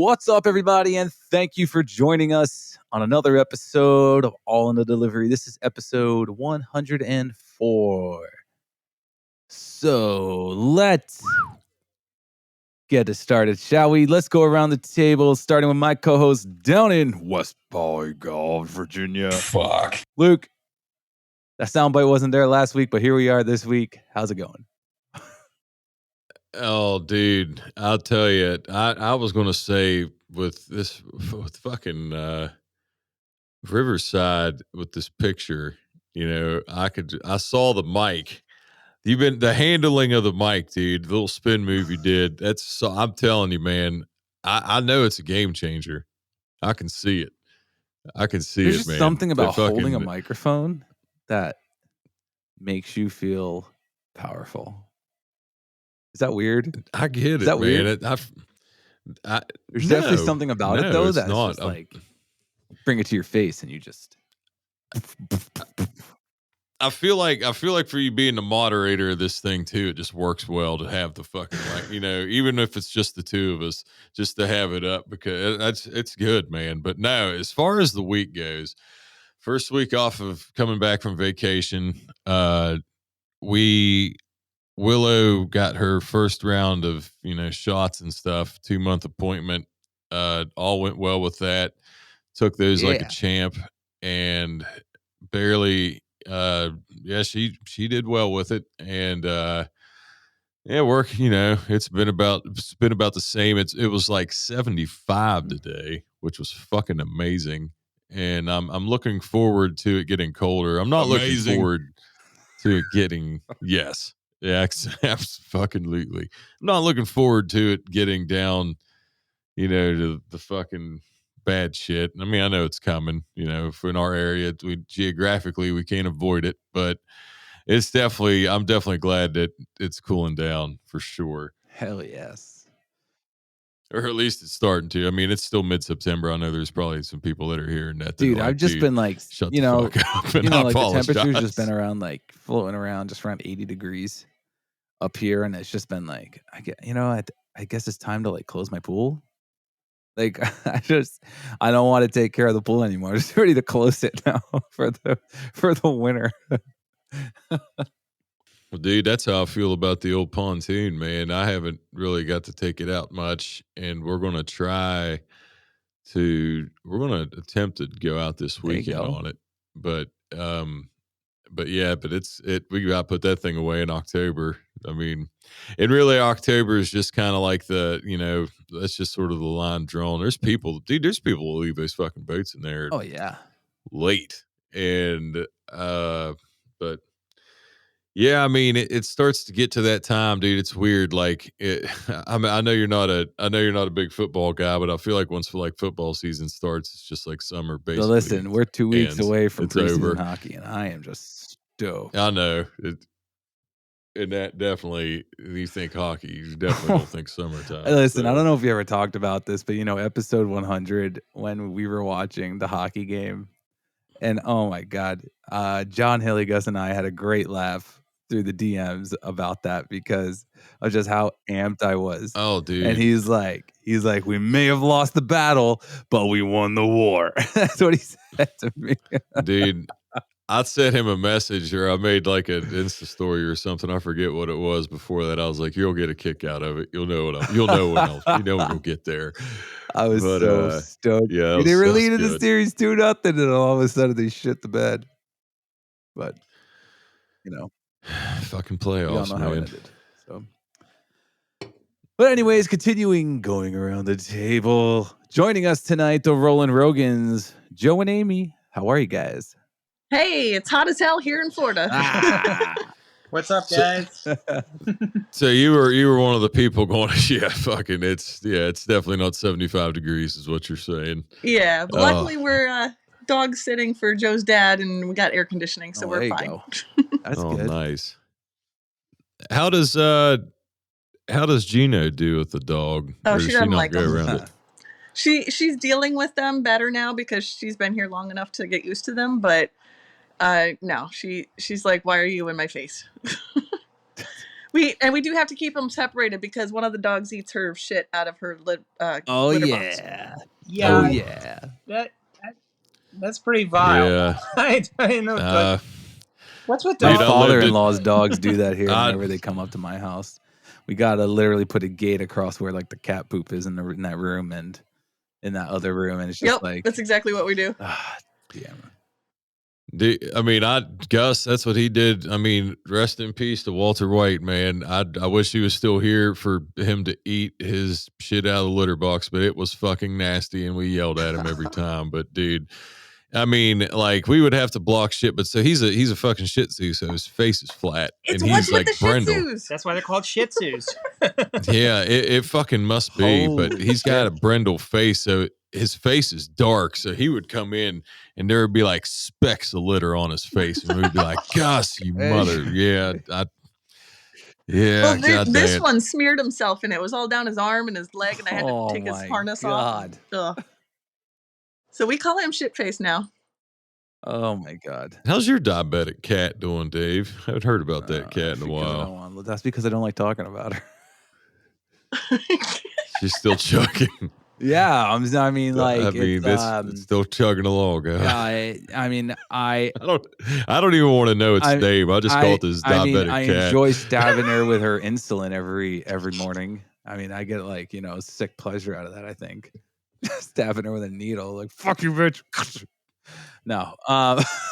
What's up, everybody, and thank you for joining us on another episode of All in the Delivery. This is episode 104. So let's get it started, shall we? Let's go around the table, starting with my co-host down in West Polygon, Virginia. Fuck. Luke, that soundbite wasn't there last week, but here we are this week. How's it going? Oh, dude, I'll tell you, I was going to say with fucking Riverside with this picture, I saw the mic. The handling of the mic, dude, the little spin move you did. I'm telling you, man, I know it's a game changer. I can see it. There's man. just something about holding a microphone that makes you feel powerful. Is that weird? I get it, Is that man. weird? There's definitely something about it, though, that's not. just like bring it to your face and you just. I feel like for you being the moderator of this thing too, it just works well to have the fucking even if it's just the two of us, just to have it up because it's good, man. But no, as far as the week goes, first week off of coming back from vacation, Willow got her first round of shots and stuff, 2-month appointment. All went well with that. Took those like a champ and barely. She did well with it, and work. It's been about the same. It was like 75 today, which was fucking amazing. And I'm looking forward to it getting colder. I'm not looking forward to it getting yes. Yeah, absolutely. I'm not looking forward to it getting down, to the fucking bad shit. I mean, I know it's coming, for in our area, geographically, we can't avoid it, but I'm definitely glad that it's cooling down for sure. Hell yes. Or at least it's starting to. I mean, it's still mid-September. I know there's probably some people that are hearing that. Dude, I've just been like, shut the fuck up. And like the temperature's just been around like floating around just around 80 degrees up here. And it's just been like, I guess it's time to like close my pool. Like I don't want to take care of the pool anymore. I'm just ready to close it now for the winter. Well, dude, that's how I feel about the old pontoon, man. I haven't really got to take it out much, and we're going to attempt to go out this weekend on it. But we got to put that thing away in October. I mean, and really October is just kind of like that's just sort of the line drawn. There's people who leave those fucking boats in there. Oh yeah. Late. And, but yeah, I mean, it starts to get to that time, dude. It's weird. Like, I know you're not a big football guy, but I feel like once football season starts, it's just like summer. Basically, so listen, we're 2 weeks away from preseason over. hockey, and I am just stoked. I know, and that definitely. You think hockey, you definitely don't think summertime. Listen, I don't know if you ever talked about this, but episode 100 when we were watching the hockey game, and oh my god, John Hilligus and I had a great laugh through the DMs about that because of just how amped I was. Oh, dude. And he's like, we may have lost the battle, but we won the war. That's what he said to me. Dude, I sent him a message or I made like an Insta story or something. I forget what it was before that. I was like, you'll get a kick out of it. You'll know when we'll get there. I was so stoked. Yeah, they were leading the series 2-0, and all of a sudden they shit the bed. But fucking playoffs, we all know man. How it ended. So, but anyways, going around the table. Joining us tonight, the Roland Rogans, Joe and Amy. How are you guys? Hey, it's hot as hell here in Florida. What's up, guys? So you were one of the people going, it's definitely not 75 degrees is what you're saying. Yeah, but luckily we're dog sitting for Joe's dad, and we got air conditioning, so we're fine. Go. That's good. Nice. How does Gino do with the dog? Oh, she doesn't like them. Around it? She's dealing with them better now because she's been here long enough to get used to them, but no, she's like, why are you in my face? We do have to keep them separated because one of the dogs eats her shit out of her Oh litter box. yeah. Yeah, Oh yeah. that's pretty vile. Yeah. I didn't know. Like, what's with My Dude, I dogs? lived it. father-in-law's dogs do that here I- whenever they come up to my house. We gotta literally put a gate across where like the cat poop is in that room and in that other room, and it's just Yep, like, that's exactly what we do. damn. I mean, Gus, that's what he did. I mean, rest in peace to Walter White, man. I wish he was still here for him to eat his shit out of the litter box, but it was fucking nasty, and we yelled at him every time. But dude, I mean, like we would have to block shit. But so he's a fucking Shih Tzu, so his face is flat, It's and what's he's with the like Shih Brendel. Tzus. That's why they're called Shih Tzus. Yeah, it fucking must be. But Holy he's got shit. a Brendel face, so his face is dark. So he would come in, and there would be like specks of litter on his face, and we'd be like, "Gus, you mother, yeah, Well, god this damn." one smeared himself, and it was all down his arm and his leg, and I had to Oh take his my harness God. off. Ugh. So we call him Shitface now. Oh my God. How's your diabetic cat doing, Dave? I haven't heard about that cat in a while. That's because I don't like talking about her. She's still chugging. Yeah, I mean, like it's still chugging along. I I don't even want to know its name. I just call it this diabetic I cat. enjoy stabbing her with her insulin every morning. I mean, I get like, sick pleasure out of that, I think. Stabbing her with a needle, like, fuck you, bitch. No.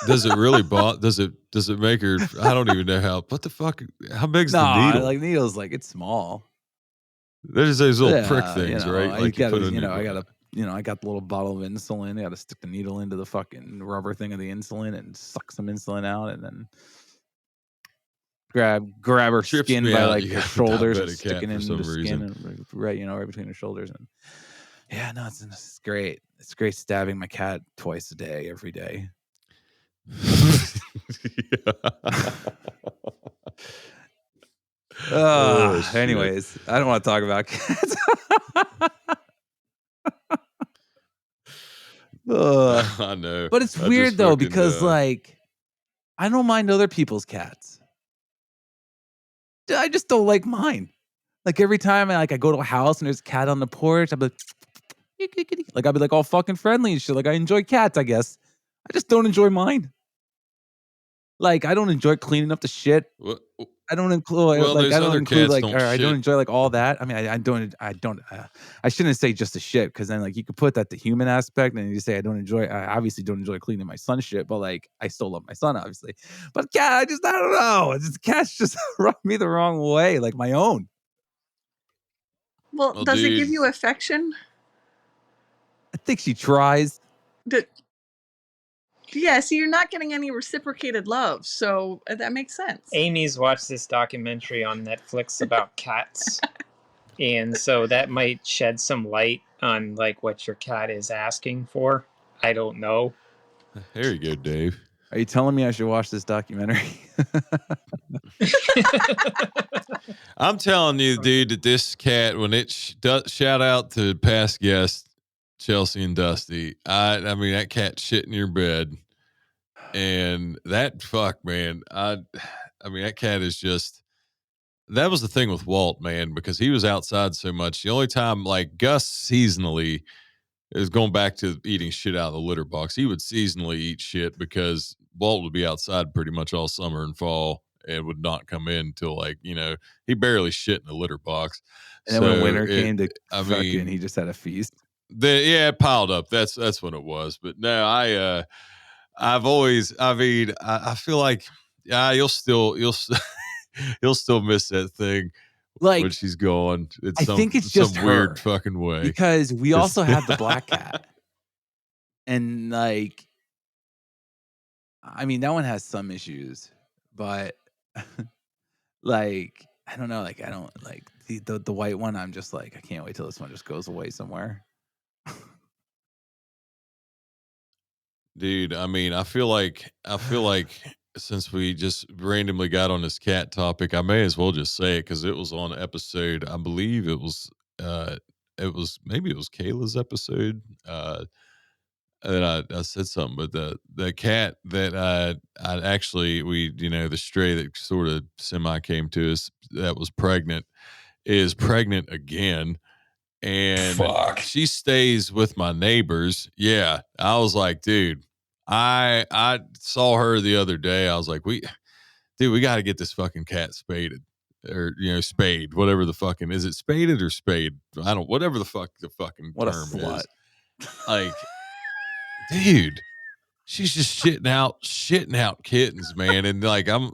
Does it really does it make her? I don't even know what the fuck, how big's the needle? Like needles, like it's small. There's those little prick things, right? Like you put in I got the little bottle of insulin. I got to stick the needle into the fucking rubber thing of the insulin and suck some insulin out, and then grab her Trips skin me by out, like you her got a shoulders and diabetic stick cat it for into some the skin, reason. and right between her shoulders. And yeah, no, it's great. It's great stabbing my cat twice a day, every day. Anyways, I don't want to talk about cats. I know, but it's weird though because like I don't mind other people's cats. I just don't like mine. Like every time I go to a house and there's a cat on the porch, I'm like I'll be like all fucking friendly and shit. Like I enjoy cats, I guess. I just don't enjoy mine. Like I don't enjoy cleaning up the shit. I don't include like I don't include like or I don't enjoy like all that. I mean, I don't. I shouldn't say just the shit because then like you could put that the human aspect and you say I obviously don't enjoy cleaning my son's shit, but like I still love my son obviously. But cat, I don't know. Cats just rub me the wrong way, like my own. Well, does it give you affection? I think she tries. Yeah, so you're not getting any reciprocated love, so that makes sense. Amy's watched this documentary on Netflix about cats, and so that might shed some light on like what your cat is asking for. I don't know. There you go, Dave. Are you telling me I should watch this documentary? I'm telling you, dude, that this cat, when it shout out to past guests, Chelsea and Dusty. I mean, that cat shit in your bed. And that man, I mean, that cat is just, that was the thing with Walt, man, because he was outside so much. The only time like Gus seasonally is going back to eating shit out of the litter box. He would seasonally eat shit because Walt would be outside pretty much all summer and fall and would not come in until like, he barely shit in the litter box. And then when winter came to fucking, he just had a feast. It piled up. That's what it was. But no, I've always, I feel like, you'll still miss that thing like when she's gone. I think it's just some weird fucking way because we also have the black cat, and like, I mean, that one has some issues, but like, I don't know, like, I don't like the white one. I'm just like, I can't wait till this one just goes away somewhere. Dude, I mean, I feel like since we just randomly got on this cat topic, I may as well just say it because it was on episode, I believe maybe it was Kayla's episode. then I said something, but the cat that I actually the stray that sort of semi came to us that was pregnant is pregnant again, and Fuck. she stays with my neighbors. Yeah, I was like, dude, I saw her the other day. I was like, we got to get this fucking cat spaded. Or spade, whatever the fucking is it spaded or spade? I don't whatever the fuck the fucking What a term slut. is. Like, dude, she's just shitting out kittens, man. And like God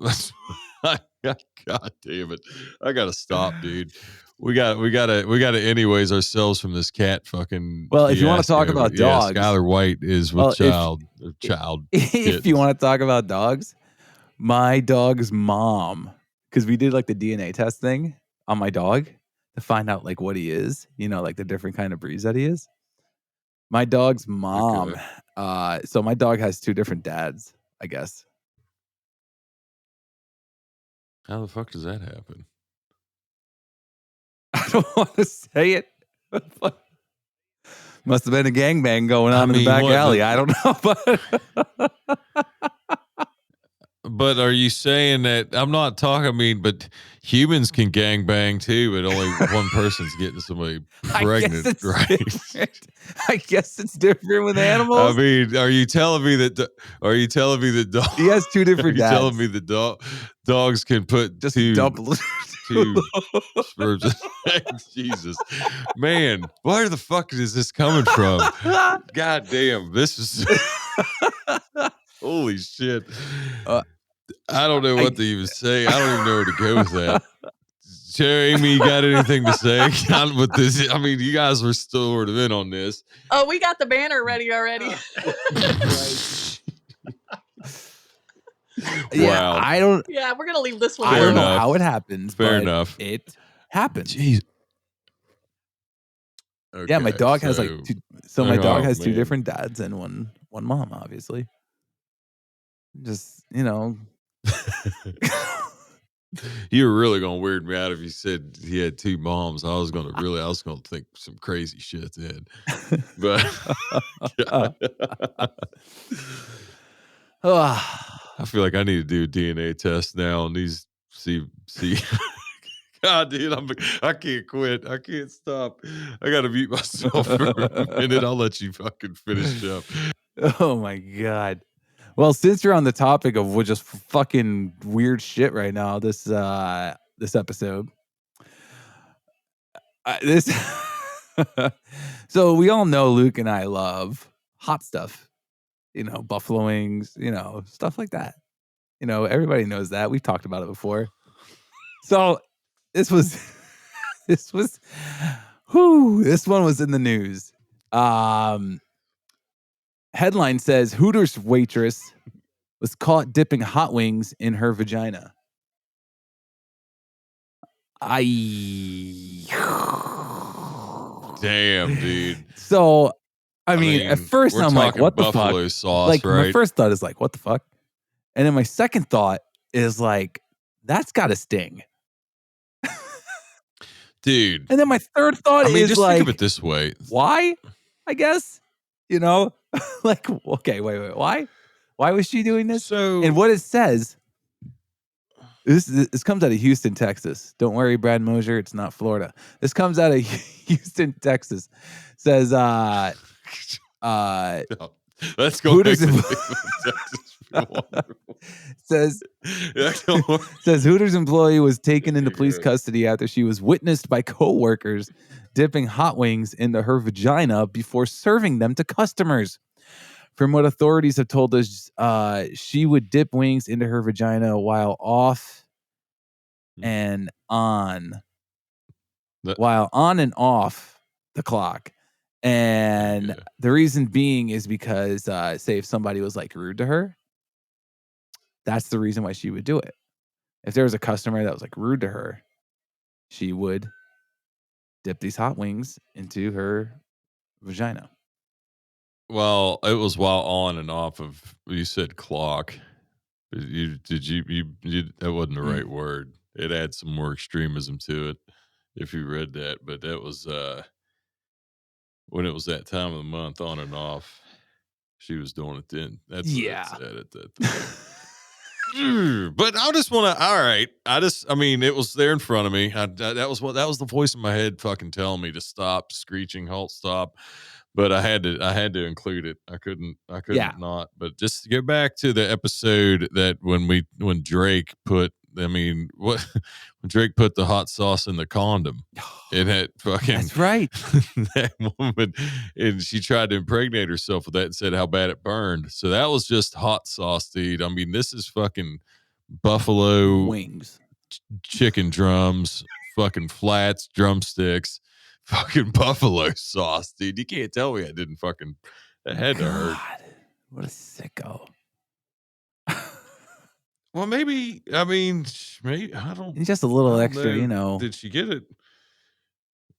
damn it. I gotta stop, dude. We gotta anyways ourselves from this cat fucking Well, if you want to talk fiasco. about Yeah, dogs, Skylar White is with well, child if you kittens. want to talk about dogs, my dog's mom, because we did like the DNA test thing on my dog to find out like what he is, like the different kind of breeds that he is. My dog's mom. Okay. So my dog has 2 different dads, I guess. How the fuck does that happen? I don't want to say it. Must have been a gangbang going on in the back alley. I don't know, but are you saying that I'm not talking? I mean, but humans can gangbang too, but only one person's getting somebody pregnant, right? Different. I guess it's different with animals. I mean, are you telling me that? Dogs? He has 2 different dads. Telling me that dogs can put just two sperms? Jesus, man, where the fuck is this coming from? God damn, this is holy shit. I don't know what to even say. I don't even know where to go with that. Amy, you got anything to say with this? I mean, you guys were sort of in on this. Oh, we got the banner ready already. Yeah, wow. Yeah, we're gonna leave this one. I alone. don't know how it happens. Fair but enough. It happens. Jeez. Okay, yeah, my dog has like 2. So my dog has 2 different dads and one mom, obviously. Just You were really gonna weird me out if you said he had 2 moms. I was gonna think some crazy shit then. But I feel like I need to do a DNA test now and see. God, dude, I can't quit. I can't stop. I gotta mute myself for a minute. I'll let you fucking finish up. Oh my God. Well, since you're on the topic of just fucking weird shit right now, this episode, so we all know Luke and I love hot stuff, buffalo wings, stuff like that. Everybody knows that. We've talked about it before. So this one was in the news. Headline says Hooters waitress was caught dipping hot wings in her vagina. Damn, dude. So, I mean, at first I'm like, what the fuck? Buffalo sauce, like, right? my first thought is like, what the fuck? And then my second thought is like, that's got to sting. Dude. And then my third thought is just like, think of it this way. Why? I guess, like, okay, wait. Why? Why was she doing this? So, and what it says, this comes out of Houston, Texas. Don't worry, Brad Mosier, it's not Florida. This comes out of Houston, Texas. It says, let's go. Hooters says Hooters employee was taken into police custody after she was witnessed by coworkers dipping hot wings into her vagina before serving them to customers. From what authorities have told us, she would dip wings into her vagina while off and on, while on and off the clock. And the reason being is because, say, if somebody was like rude to her, that's the reason why she would do it. If there was a customer that was like rude to her, she would dip these hot wings into her vagina. Well, it was while on and off of, you said clock. You that wasn't the right word. It adds some more extremism to it if you read that, but that was when it was that time of the month, on and off. she was doing it then. That's what it Yeah. said at that time. But I just want to. All right, I mean, it was there in front of me. That was the voice in my head, fucking telling me to stop, screeching, halt, stop. But I had to include it. I couldn't Yeah. not. But just to go back to the episode that when Drake put, I mean, what when Drake put the hot sauce in the condom, it had fucking. That's right. That woman, and she tried to impregnate herself with that and said how bad it burned. So that was just hot sauce, dude. I mean, this is fucking buffalo Wings, chicken drums, fucking flats, drumsticks, fucking buffalo sauce, dude. You can't tell me I didn't fucking. That had to hurt. God, what a sicko. Well, maybe. I mean, maybe I don't. And just a little I don't extra, you know. Did she get it?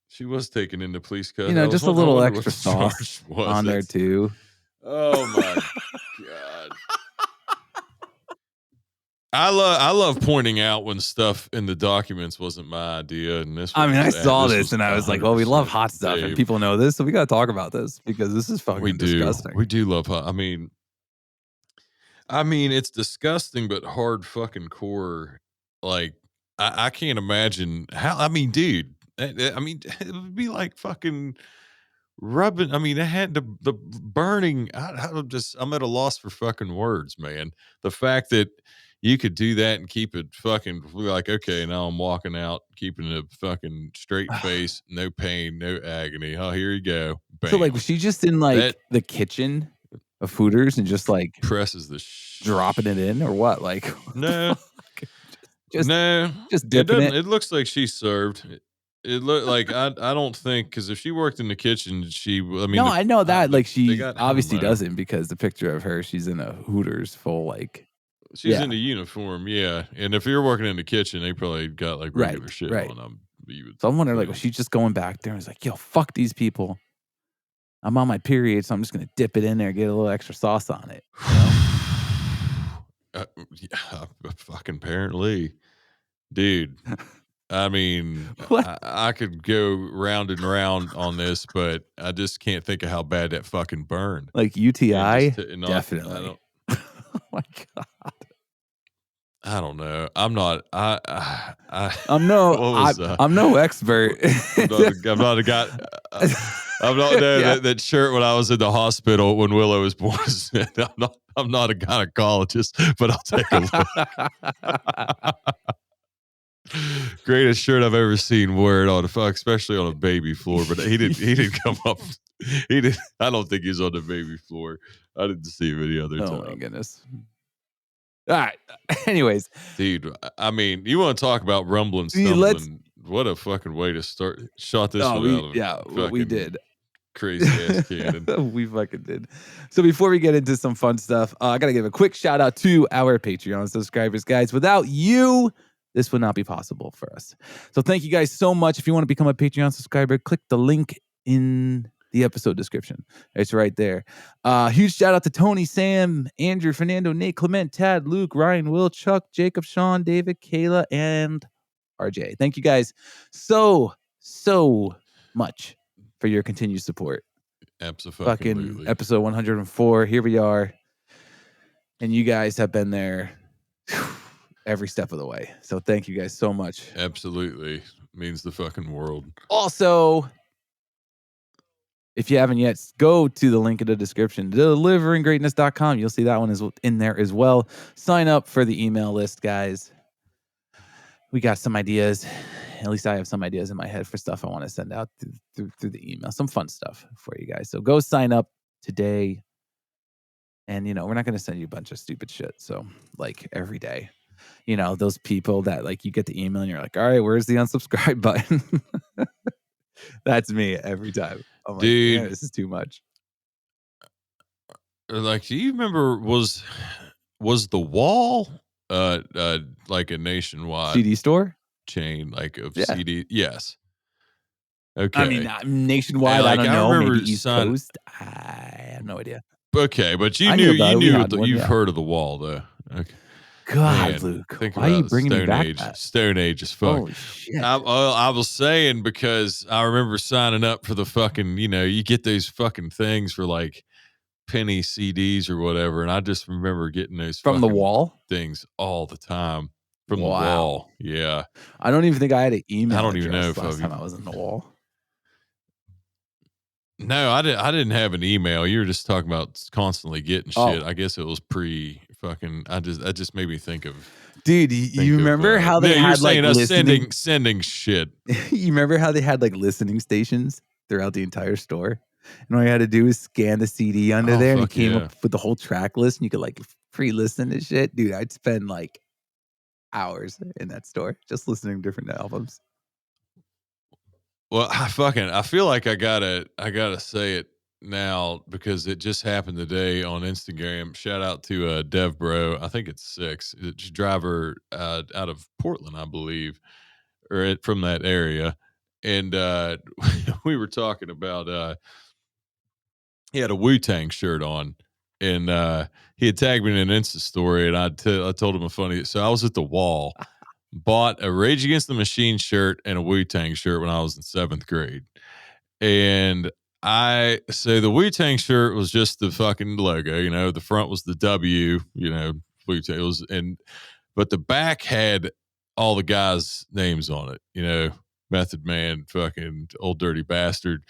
She was taken into police custody. You know, just a little extra sauce charge was. on there too. Oh my God. I love pointing out when stuff in the documents wasn't my idea, and this. I mean, I saw this this was and I was like, "Well, we love hot stuff, and Dave. people know this, so we got to talk about this because this is fucking disgusting." We do love hot. I mean, it's disgusting, but hard fucking core. Like, I can't imagine how. I mean, dude. I mean, it would be like fucking rubbing. I mean, it had the burning. I'm at a loss for fucking words, man. The fact that you could do that and keep it fucking like, okay, now I'm walking out, keeping a fucking straight face, no pain, no agony. Oh, here you go. Bam. So, like, was she just in like the kitchen of Hooters and just like presses the dropping it in, or what? Like, no, just dipping it. It looks like she served. It looked like I don't think, because if she worked in the kitchen, no, I know that like she obviously doesn't, because the picture of her, she's in a Hooters full like. She's in the uniform, yeah. And if you're working in the kitchen, they probably got like regular shit on them. So I'm wondering, like, was she just going back there and was like, "Yo, fuck these people. I'm on my period, so I'm just gonna dip it in there, get a little extra sauce on it." You know? Yeah, fucking apparently, dude. I mean, I could go round and round on this, but I just can't think of how bad that fucking burned. Like UTI, definitely. Oh my God. I don't know. I'm not. I'm no expert. I'm not a guy. I'm not that shirt when I was in the hospital when Willow was born. I'm not a gynecologist, but I'll take a look. Greatest shirt I've ever seen wear it on especially on a baby floor. But he didn't come up. He did. I don't think he's on the baby floor. I didn't see him any other time. Oh my goodness. All right. Anyways, dude. I mean, you want to talk about rumbling, stumbling? What a fucking way to start. Shot this one out. We did. Crazy ass cannon. We fucking did. So before we get into some fun stuff, I gotta give a quick shout out to our Patreon subscribers, guys. Without you, this would not be possible for us. So thank you guys so much. If you want to become a Patreon subscriber, click the link in the episode description. It's right there. Huge shout out to Tony, Sam, Andrew, Fernando, Nate, Clement, Tad, Luke, Ryan, Will, Chuck, Jacob, Sean, David, Kayla, and RJ. Thank you guys so much for your continued support. Absolutely. Fucking episode 104. Here we are. And you guys have been there every step of the way. So thank you guys so much. Absolutely. Means the fucking world. Also, if you haven't yet, go to the link in the description, deliveringgreatness.com. You'll see that one is in there as well. Sign up for the email list, guys. We got some ideas. At least I have some ideas in my head for stuff I want to send out through the email. Some fun stuff for you guys. So go sign up today. And, you know, we're not going to send you a bunch of stupid shit. So, like, every day. You know, those people that, like, you get the email and you're like, all right, where's the unsubscribe button? That's me every time. I'm dude, like, this is too much. Like, do you remember was the Wall like a nationwide CD store chain, like of CD? Yes. Okay. I mean, nationwide. Like, I don't know. Maybe East Coast. I have no idea. Okay, but you've heard of the Wall, though. Okay. God, man, Luke, think why are you bringing me back? Stone Age as fuck. Holy shit. I was saying, because I remember signing up for the fucking, you know, you get those fucking things for like penny CDs or whatever, and I just remember getting those from the wall things all the time from the Wow. wall. Yeah, I don't even think I had an email I don't even know address if last time I've I was in the wall. No, I didn't have an email. You were just talking about constantly getting shit. Oh. I guess it was pre fucking. That just made me think of. Dude, you remember how No, they you're had like saying us listening? sending shit. You remember how they had like listening stations throughout the entire store? And all you had to do was scan the CD under there, and it came up with the whole track list, and you could like pre-listen to shit. Dude, I'd spend like hours in that store just listening to different albums. Well, I feel like I gotta say it now because it just happened today on Instagram. Shout out to Dev Bro. I think it's 6. It's a driver out of Portland, I believe, or from that area. And we were talking about he had a Wu-Tang shirt on, and he had tagged me in an Insta story, and I told him a funny. So I was at the wall, bought a Rage Against the Machine shirt and a Wu-Tang shirt when I was in 7th grade, and so the Wu-Tang shirt was just the fucking logo, you know. The front was the W, you know, Wu-Tang. It was, but the back had all the guys' names on it, you know, Method Man, fucking Old Dirty Bastard,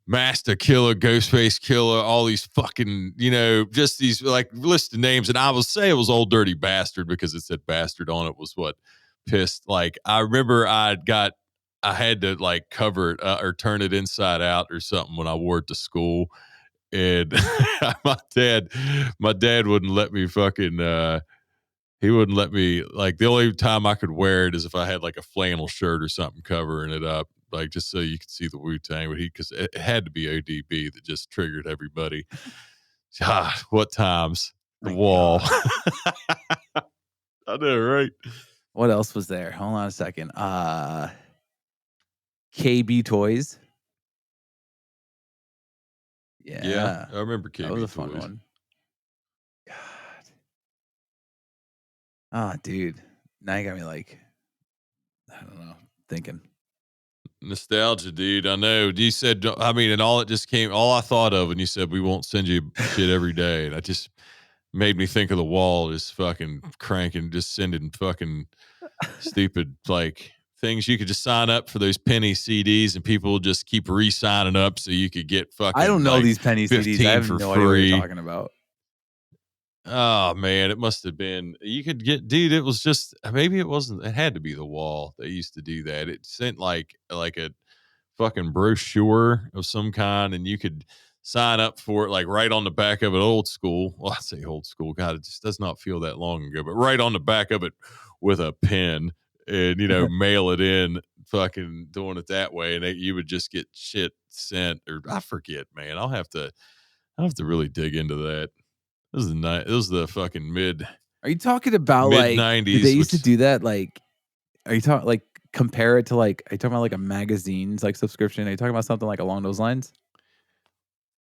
Master Killer, Ghostface Killer, all these fucking, you know, just these like list of names. And I will say it was Old Dirty Bastard because it said bastard on it was what pissed. Like, I remember I had to like cover it or turn it inside out or something when I wore it to school. And my dad wouldn't let me fucking, he wouldn't let me, like, the only time I could wear it is if I had like a flannel shirt or something covering it up, like just so you could see the Wu-Tang. But because it had to be ODB that just triggered everybody. God, what times. The wall. I know, right? What else was there? Hold on a second. KB Toys. Yeah, I remember KB Toys. That was a fun one. God. Ah, dude. Now you got me like, I don't know, thinking. Nostalgia, dude. I know. You said, I mean, and all I thought of when you said we won't send you shit every day. And I just made me think of the wall just fucking cranking, just sending fucking stupid like things. You could just sign up for those penny CDs and people will just keep re-signing up so you could get fucking, I don't know like, these penny 15 CDs. I have for no idea what free. you're talking about. Oh man, it must have been. You could get, dude. It was just, maybe it wasn't. It had to be the wall that used to do that. It sent like a fucking brochure of some kind, and you could sign up for it like right on the back of it. Old school. Well, I say old school. God, it just does not feel that long ago. But right on the back of it with a pen, and you know, mail it in. Fucking doing it that way, and you would just get shit sent. Or I forget, man. I'll have to really dig into that. It was the fucking mid. Are you talking about mid like 90s? they used to do that? Like, are you talking like compare it to like? Are you talking about like a magazine's like subscription? Are you talking about something like along those lines?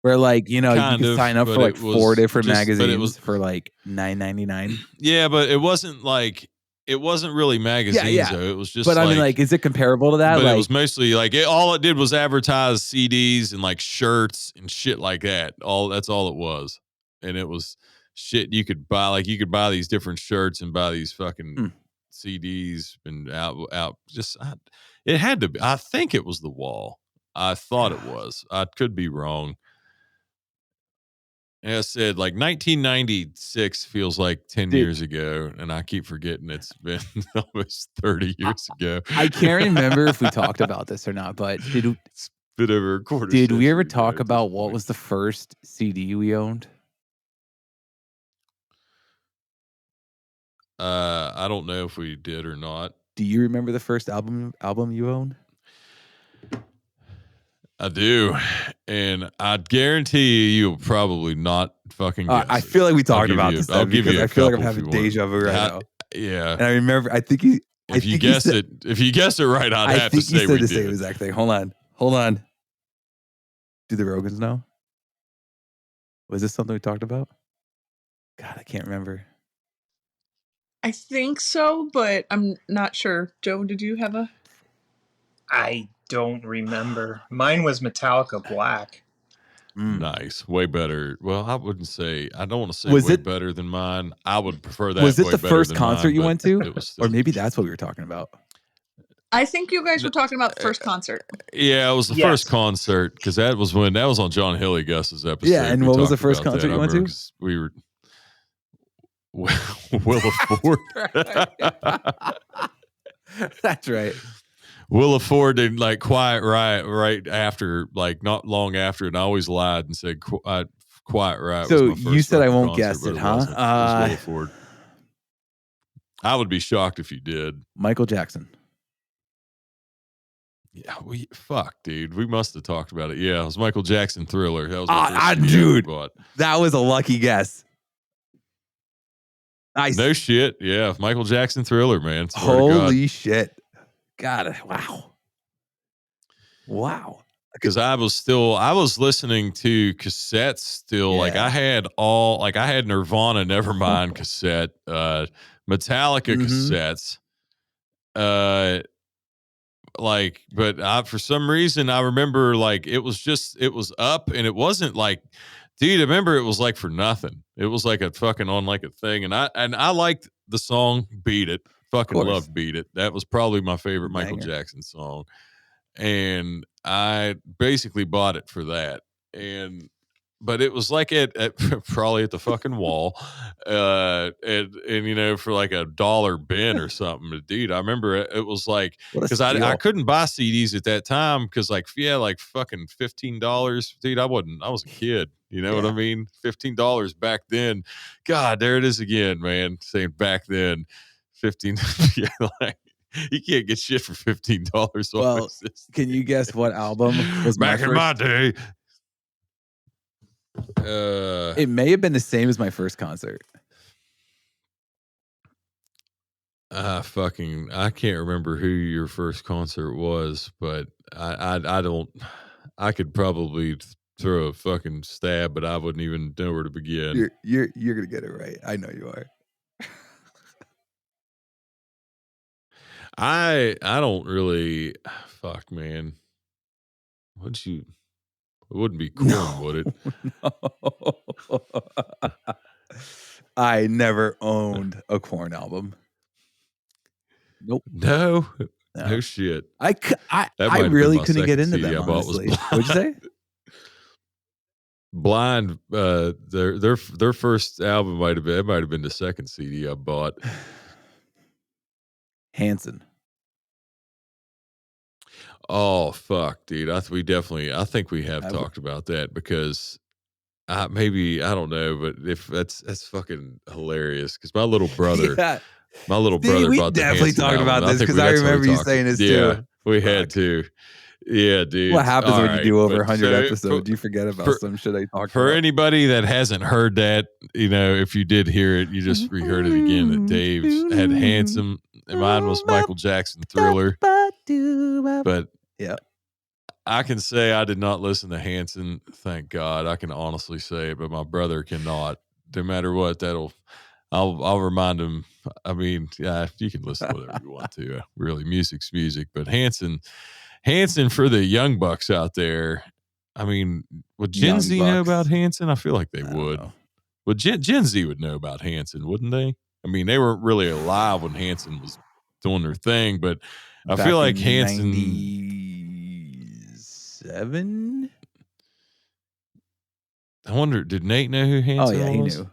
Where like, you know, you could sign up for like 4 different magazines for like $9.99. Yeah, but it wasn't really magazines though. It was just. But I mean, like, is it comparable to that? But like, it was mostly like all it did was advertise CDs and like shirts and shit like that. That's all it was, and it was shit you could buy. Like you could buy these different shirts and buy these fucking CDs and out. It had to be. I think it was the wall. I thought it was. I could be wrong. Like I said, like 1996 feels like 10 years ago, and I keep forgetting it's been almost 30 years ago. I can't remember if we talked about this or not, but it's been over a quarter. Did we ever talk about what was the first CD we owned? I don't know if we did or not. Do you remember the first album you owned? I do, and I guarantee you'll probably not fucking guess. I feel like we talked about this. I'll give you. I feel like I'm having deja vu right now. Yeah, and I remember. I think you. If you guess it right, I'd have to say we did. I think you said the same exact thing. Hold on. Do the Rogans know? Was this something we talked about? God, I can't remember. I think so, but I'm not sure. Joe, did you have a? I don't remember. Mine was Metallica Black. Nice. Way better. Well, I don't want to say Was way it better than mine. I would prefer that was it way the better first than concert mine, you but went to? it was Or still. maybe that's what we were talking about. I think you guys were talking about the first concert. Yeah, it was the first concert because that was on John Hilly Gus's episode. Yeah, and we what was the talked first about concert that. you went to? We were Willa Ford. That's right. Willa Ford did like Quiet Riot right after, like not long after, and I always lied and said Quiet Riot So was my first you said I fucking won't concert, guess but it, it huh? wasn't. It was Willa Ford. I would be shocked if you did. Michael Jackson. Yeah, dude. We must have talked about it. Yeah, it was Michael Jackson Thriller. That was my first CD I ever dude, bought. That was a lucky guess. Nice. No shit. Yeah, Michael Jackson Thriller, man. Holy shit. God, wow. Because I was listening to cassettes still. Yeah. Like I had Nirvana Nevermind cassette, Metallica cassettes. But for some reason I remember like it was up, and it wasn't like, dude, I remember it was like for nothing. It was like a fucking on like a thing, and I liked the song Beat It. Fucking loved Beat It. That was probably my favorite Michael Jackson song. And I basically bought it for that. But it was like at probably at the fucking wall, and you know, for like $1 bin or something. Dude, I remember it was like, because I couldn't buy CDs at that time because like fucking $15, dude. I was a kid, you know what I mean? $15 back then. God, there it is again, man. Saying back then, 15. Yeah, like, you can't get shit for $15. Well, can you guess what album was back in my day? It may have been the same as my first concert. I can't remember who your first concert was, but I could probably throw a fucking stab, but I wouldn't even know where to begin. You're gonna get it right. I know you are. I don't really man. It wouldn't be Korn, would it? No. I never owned a Korn album. Nope. No shit. I really couldn't get into them, honestly. What'd you say? Blind. Their first album might have been the second CD I bought. Hanson. Oh fuck, dude! I think we have talked about that because maybe I don't know, but if that's fucking hilarious because my little brother, we bought the definitely Hanson talked album, about this because I remember you saying this too. We had to. Yeah, dude. What happens when you do over 100 episodes? You forget about some shit I talked about. For anybody that hasn't heard that, you know, if you did hear it, you just reheard it again. That Dave had Handsome, and mine was Michael Jackson Thriller. But yeah, I can say I did not listen to Hanson. Thank God. I can honestly say it, but my brother cannot. No matter what, I'll remind him. I mean, yeah, you can listen to whatever you want to. Really, music's music, but Hanson for the young bucks out there. I mean, would Gen Z know about Hanson? I feel like they would. Well, Gen Z would know about Hanson, wouldn't they? I mean, they weren't really alive when Hanson was doing their thing, but I feel like Hanson. 97? I wonder, did Nate know who Hanson was? Oh, yeah, he knew.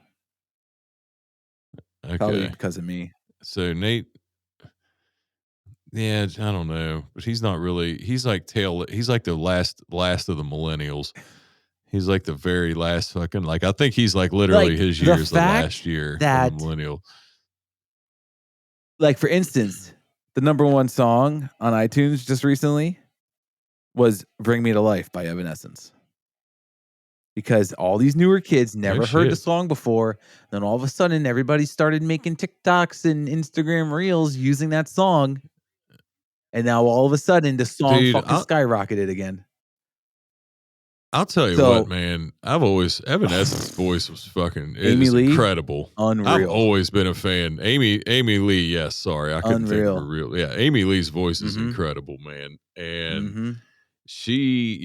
Okay. Probably because of me. So Nate. Yeah, I don't know, but he's not really. He's like the last of the millennials. He's like the very last fucking. Like I think he's like literally his year is the last year of the millennial. Like for instance, the #1 song on iTunes just recently was "Bring Me to Life" by Evanescence. Because all these newer kids never heard the song before. Then all of a sudden, everybody started making TikToks and Instagram reels using that song. And now all of a sudden, the song skyrocketed again. I'll tell you what, man. Evanescence's voice was fucking Amy Lee, incredible. Unreal. I've always been a fan. Amy Lee, yes, sorry. I couldn't think of her real. Yeah, Amy Lee's voice is incredible, man. And she,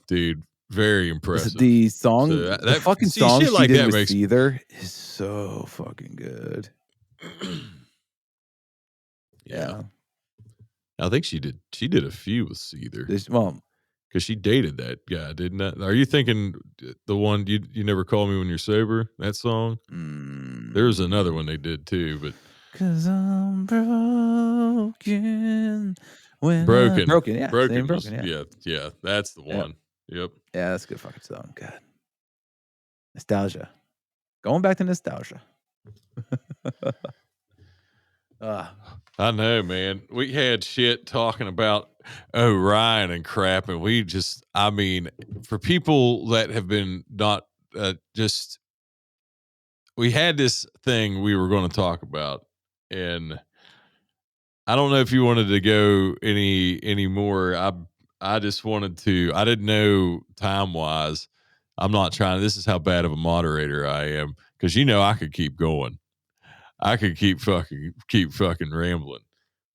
dude, Very impressive. The song, So the fucking song shit she like did that with makes Seether is so fucking good. Yeah. I think she did a few with Seether. Well, because she dated that guy, didn't that? Are you thinking the one you never call me when you're sober? That song. There's another one they did too, but 'cause I'm broken when broken, yeah, broken was broken, yeah, that's the one. Yep. Yeah, that's a good fucking song. God, nostalgia. Going back to nostalgia. I know, man. We had shit talking about Ryan and crap, and I mean, for people that have been not just, we had this thing we were going to talk about, and I don't know if you wanted to go any more. I just wanted to. I didn't know time wise. I'm not trying. This is how bad of a moderator I am because I could keep going. I could keep fucking rambling.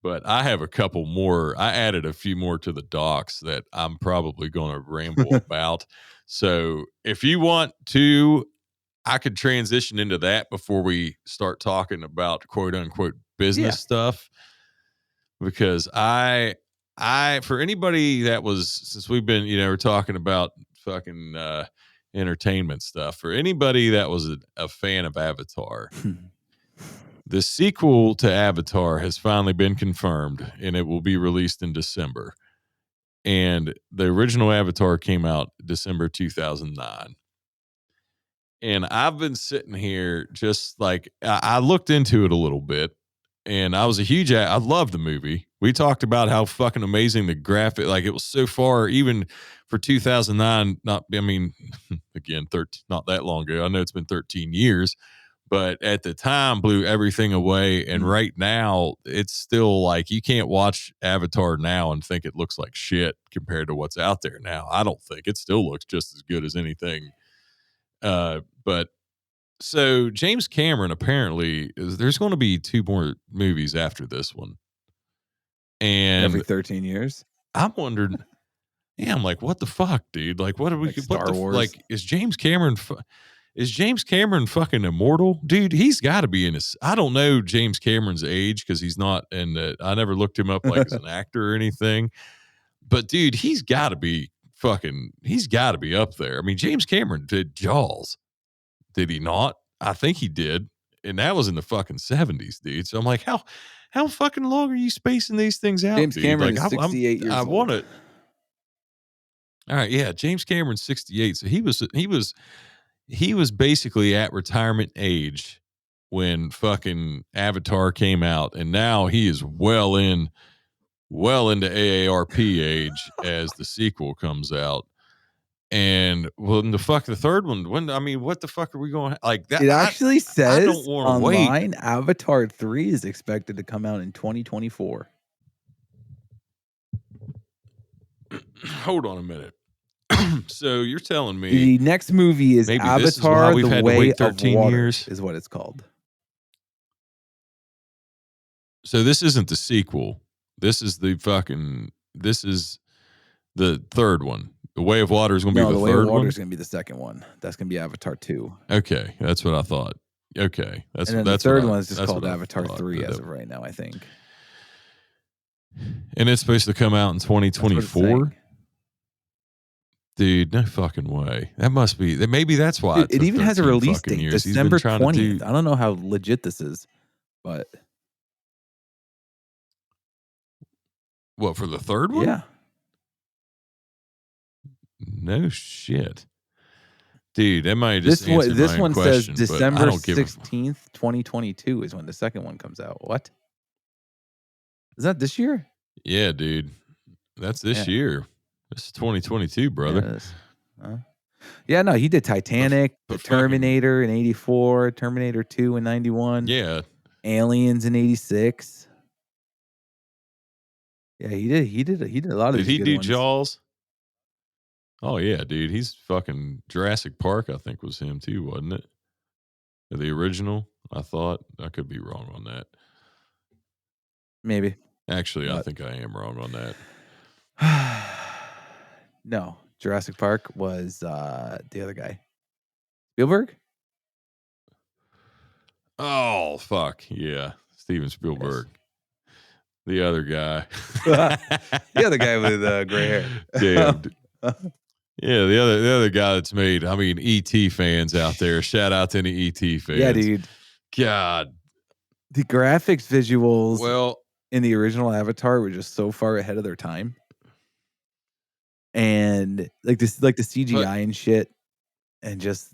But I have a couple more. I added a few more to the docs that I'm probably going to ramble about. So if you want to, I could transition into that before we start talking about quote unquote business stuff. Because for anybody that was, since we've been, we're talking about fucking entertainment stuff, for anybody that was a fan of Avatar, the sequel to Avatar has finally been confirmed and it will be released in December. And the original Avatar came out December 2009. And I've been sitting here just like, I looked into it a little bit and I was I loved the movie. We talked about how fucking amazing the graphic, like it was so far, even for 2009, again, 13, not that long ago. I know it's been 13 years, but at the time blew everything away. And right now it's still like, you can't watch Avatar now and think it looks like shit compared to what's out there now. I don't think it still looks just as good as anything. But so James Cameron apparently there's going to be 2 more movies after this one. And every 13 years. I'm wondering, I'm like, what the fuck, dude? Like, what are we, like Star Wars? Like, is James Cameron fucking immortal? Dude, he's got to be in his, I don't know James Cameron's age because he's not I never looked him up like as an actor or anything. But dude, he's got to be up there. I mean, James Cameron did Jaws. Did he not? I think he did. And that was in the fucking 70s, dude. So I'm like, how fucking long are you spacing these things out, James dude? Cameron Like, is 68 years old. want it. All right, yeah, James Cameron's 68. So he was basically at retirement age when fucking Avatar came out, and now he is well into AARP age as the sequel comes out. And when the third one, what the fuck are we going like that? It actually says I don't want to online wait. Avatar 3 is expected to come out in 2024. Hold on a minute. So you're telling me the next movie is maybe Avatar: this is why we've The had Way to wait of 13 Water, years? is what it's called. So this isn't the sequel. This is the third one. The Way of Water is going to be the Way of third Water one. is going to be the second one. That's going to be Avatar 2. Okay, that's what I thought. Okay, and then the third one is just called Avatar 3 as of right now, I think. And it's supposed to come out in 2024. Dude, no fucking way. That must be. Maybe that's why. Dude, it even has a release date, years. December 20th. I don't know how legit this is, but what, for the third one? Yeah. No shit. Dude, that might just answer this my one question, says December I don't give 16th, 2022 is when the second one comes out. What? Is that this year? Yeah, dude. That's this year. This is 2022, brother. Yeah, no, he did Titanic, The Terminator in 84, Terminator 2 in 91. Yeah. Aliens in 86. Yeah, he did a lot of Did these he good do ones. Jaws? Oh yeah, dude. He's fucking Jurassic Park, I think was him too, wasn't it? The original, I thought. I could be wrong on that. Maybe. Actually, I think I am wrong on that. No. Jurassic Park was the other guy. Spielberg? Oh, fuck. Yeah. Steven Spielberg. The other guy. The other guy with gray hair. Damn. Yeah, the other guy that's made, I mean, E.T. fans out there. Shout out to any E.T. fans. Yeah, dude. God. The graphics visuals Well, in the original Avatar were just so far ahead of their time. And like the CGI and shit, and just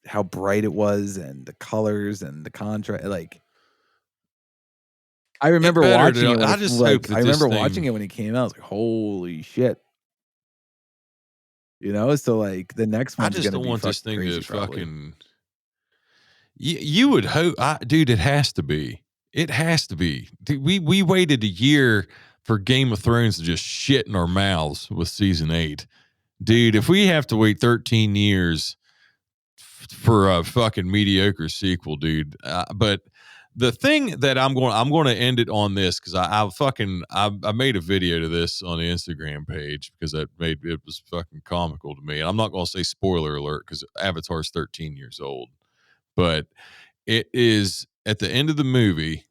how bright it was, and the colors and the contrast. Like, I remember watching it. I remember watching it when it came out. I was like, "Holy shit!" You know. So like the next one's going to be this thing crazy, to fucking. You would hope, dude. It has to be. It has to be. Dude, we waited a year for Game of Thrones to just shit in our mouths with season 8. Dude, if we have to wait 13 years for a fucking mediocre sequel, dude. But the thing that I'm going to end it on this, because I made a video to this on the Instagram page because it was fucking comical to me. And I'm not going to say spoiler alert because Avatar's 13 years old, but it is at the end of the movie.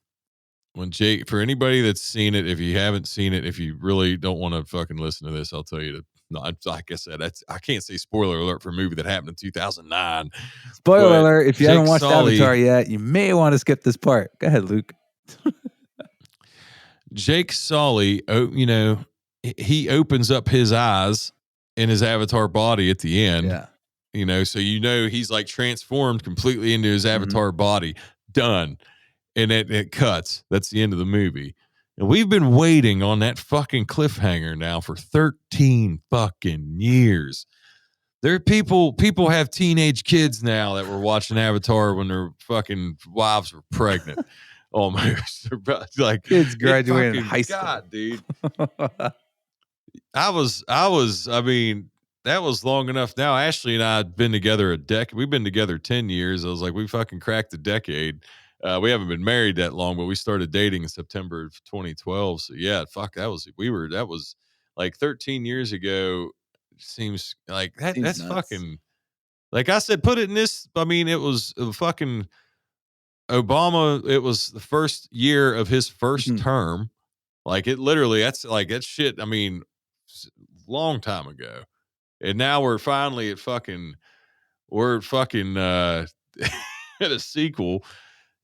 When Jake, for anybody that's seen it, if you haven't seen it, if you really don't want to fucking listen to this, I'll tell you to. No, like I said, I can't say spoiler alert for a movie that happened in 2009. Spoiler alert! If you haven't watched Avatar yet, you may want to skip this part. Go ahead, Luke. Jake Sully, he opens up his eyes in his Avatar body at the end. Yeah. So he's like transformed completely into his Avatar body. Done. And it cuts. That's the end of the movie. And we've been waiting on that fucking cliffhanger now for 13 fucking years. There are people have teenage kids now that were watching Avatar when their fucking wives were pregnant. Almost. Like kids graduating high school. God, dude. I mean, that was long enough now. Ashley and I had been together a decade. We've been together 10 years. I was like, we fucking cracked a decade. We haven't been married that long, but we started dating in September of 2012. So yeah, fuck, that was like 13 years ago. Seems like that's nuts. Fucking, like I said, put it in this. I mean, it was fucking Obama. It was the first year of his first term. Like it literally, that's shit. I mean, long time ago. And now we're finally at at a sequel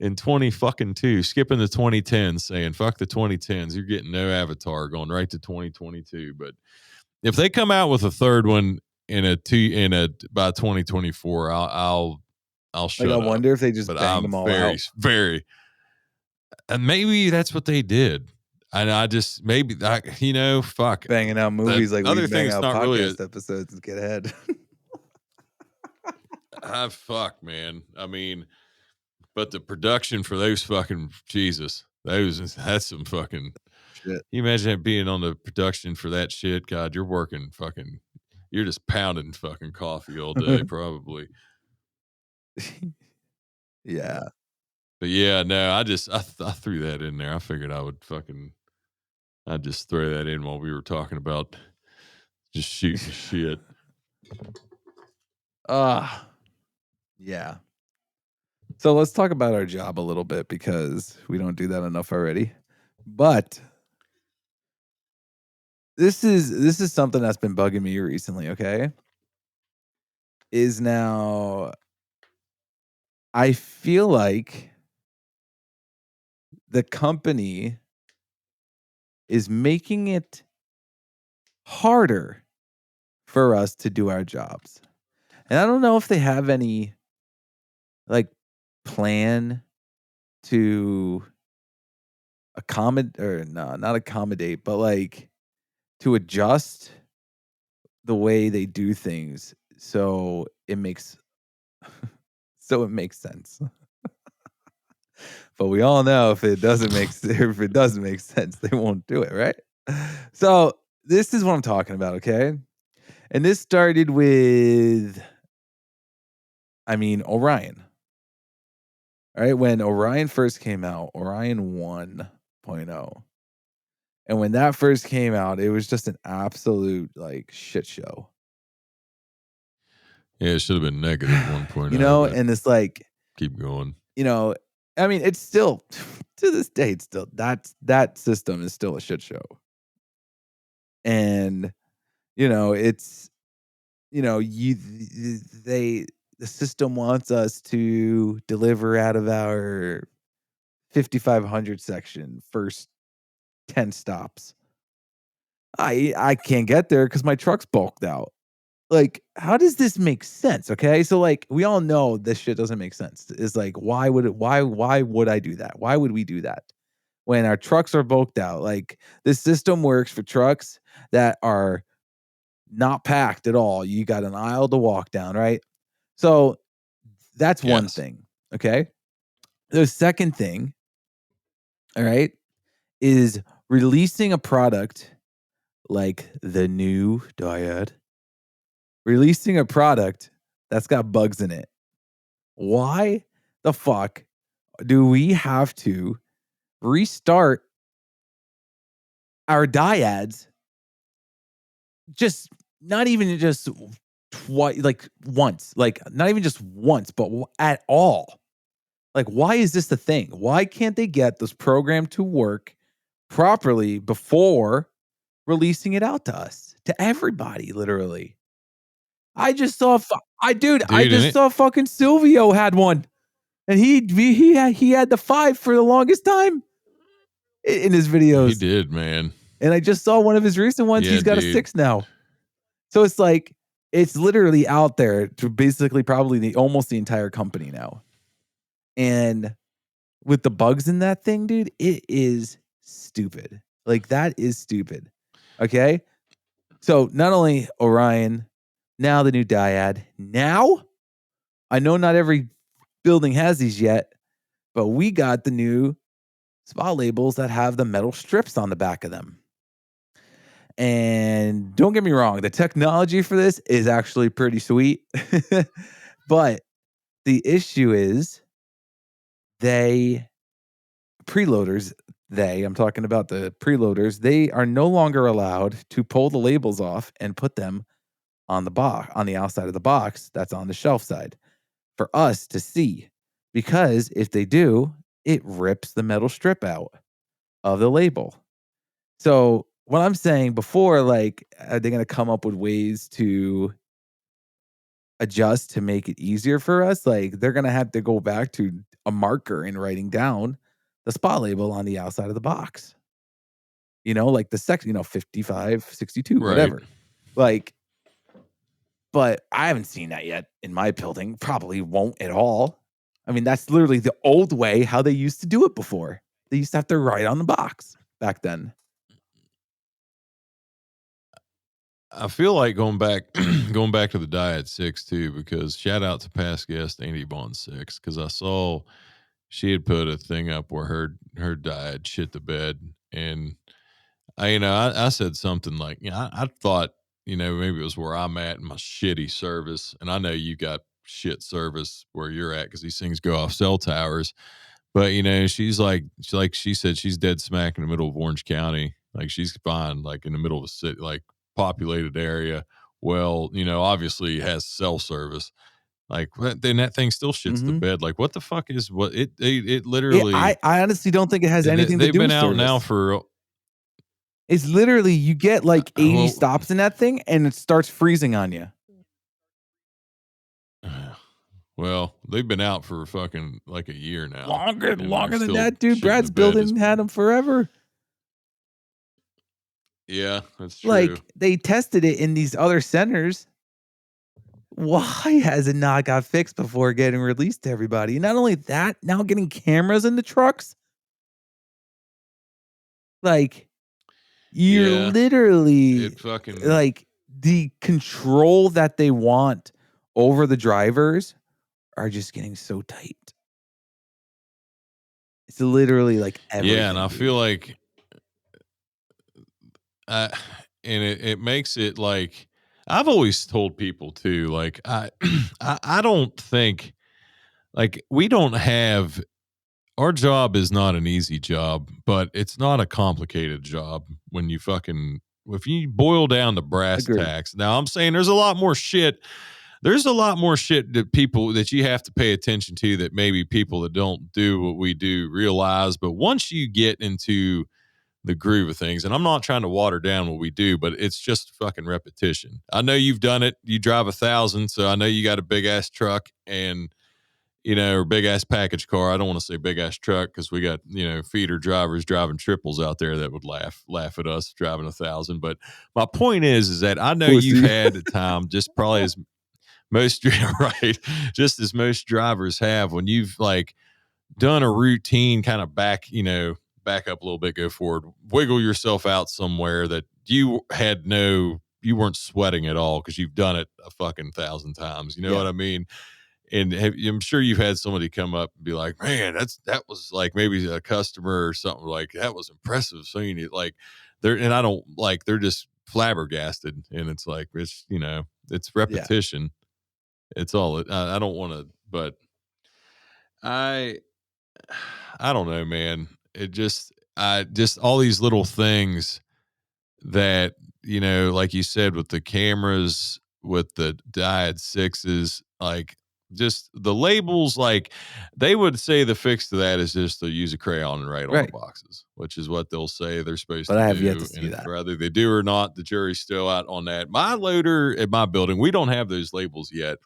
in 20 skipping the 2010s, saying fuck the 2010s. You're getting no Avatar, going right to 2022. But if they come out with a third one by 2024, I'll shut up. I wonder if they just bang them all out. And maybe that's what they did. And I just fuck banging out movies like other we bang things out not podcast really episodes and get ahead. Fuck, man. I mean, but the production for those fucking that's some fucking shit. Can you imagine being on the production for that shit? God, you're just pounding fucking coffee all day, probably. Yeah. But yeah, no, I threw that in there. I figured I'd just throw that in while we were talking about just shooting shit. Yeah. So let's talk about our job a little bit because we don't do that enough already. But this is something that's been bugging me recently, okay? Is now I feel like the company is making it harder for us to do our jobs. And I don't know if they have any plan to not accommodate, but to adjust the way they do things so it makes sense. But we all know if it doesn't make sense, they won't do it, right? So this is what I'm talking about, okay? And this started with Orion. All right, when Orion first came out, Orion 1.0. And when that first came out, it was just an absolute shit show. Yeah, it should have been negative 1.0. You know, and it's like, keep going. you know, I mean, it's still to this day, it's still that system is still a shit show. And, you know, it's, you know, the system wants us to deliver out of our 5,500 section first 10 stops. I can't get there because my truck's bulked out. Like, how does this make sense? Okay. So like we all know this shit doesn't make sense. It's like, why would I do that? Why would we do that? When our trucks are bulked out? Like this system works for trucks that are not packed at all. You got an aisle to walk down, right? So that's one Yes. thing. Okay. The second thing, all right, is releasing a product like the new Dyad, releasing a product that's got bugs in it. Why the fuck do we have to restart our dyads just not even just twice, like once, like not even just once, but at all? Like, why is this the thing? Why can't they get this program to work properly before releasing it out to us, to everybody, literally? I just saw, I just saw fucking Silvio had one, and he had the 5 for the longest time in his videos. He did, man. And I just saw one of his recent ones. Yeah, he's got a 6 now. So it's like, it's literally out there to basically probably almost the entire company now. And with the bugs in that thing, dude, it is stupid. Like, that is stupid. Okay. So not only Orion, now the new Dyad. Now, I know not every building has these yet, but we got the new spot labels that have the metal strips on the back of them. And don't get me wrong, the technology for this is actually pretty sweet. But the issue is I'm talking about the preloaders, they are no longer allowed to pull the labels off and put them on the box, on the outside of the box that's on the shelf side for us to see. Because if they do, it rips the metal strip out of the label. So what I'm saying before, like, are they going to come up with ways to adjust to make it easier for us? Like, they're going to have to go back to a marker and writing down the spot label on the outside of the box. You know, like the section, 55, 62, right, whatever. Like, but I haven't seen that yet in my building. Probably won't at all. I mean, that's literally the old way how they used to do it before. They used to have to write on the box back then. I feel like going back to the Dyad 6 too, because shout out to past guest Andy Bond 6, because I saw she had put a thing up where her Dyad shit the bed, and I said something like, I thought, maybe it was where I'm at in my shitty service, and I know you got shit service where you're at because these things go off cell towers. But she said she's dead smack in the middle of Orange County. Like, she's fine, like in the middle of a city, like populated area. Well, obviously it has cell service. Like, then that thing still shits the bed. Like, what the fuck is what it literally? I honestly don't think it has anything to do with service. They've been out now for. It's literally, you get like 80 stops in that thing, and it starts freezing on you. Well, they've been out for fucking like a year now. Longer than that, dude. Brad's building had them forever. Yeah, that's true. Like, they tested it in these other centers. Why has it not got fixed before getting released to everybody? Not only that, now getting cameras in the trucks. Like, you're literally like, the control that they want over the drivers are just getting so tight. It's literally like everything. Yeah, and I feel like and it makes it like, I've always told people too, like, I don't think, like, we don't have, our job is not an easy job, but it's not a complicated job when if you boil down the brass tacks. Now, I'm saying there's a lot more shit there's a lot more shit that you have to pay attention to that maybe people that don't do what we do realize. But once you get into the groove of things, and I'm not trying to water down what we do, but it's just fucking repetition. I know you've done it. You drive 1,000, so I know you got a big ass truck and or big ass package car. I don't want to say big ass truck because we got feeder drivers driving triples out there that would laugh at us driving 1,000. But my point is that I know Pussy. you've had a time, just probably as most right, just as most drivers have, when you've like done a routine kind of back up a little bit, go forward, wiggle yourself out somewhere that you weren't sweating at all because you've done it a fucking 1,000 times. You know what I mean? And I'm sure you've had somebody come up and be like, man, that was like maybe a customer or something, like that was impressive seeing it. Like and I don't like, they're just flabbergasted. And it's like, it's repetition. It's all I don't want to, but I don't know, man. Just all these little things that, like you said, with the cameras, with the diet sixes, like just the labels, like they would say the fix to that is just to use a crayon and write on the boxes, which is what they'll say they're supposed to do. But I have yet to see that. Whether they do or not, the jury's still out on that. My loader at my building, we don't have those labels yet,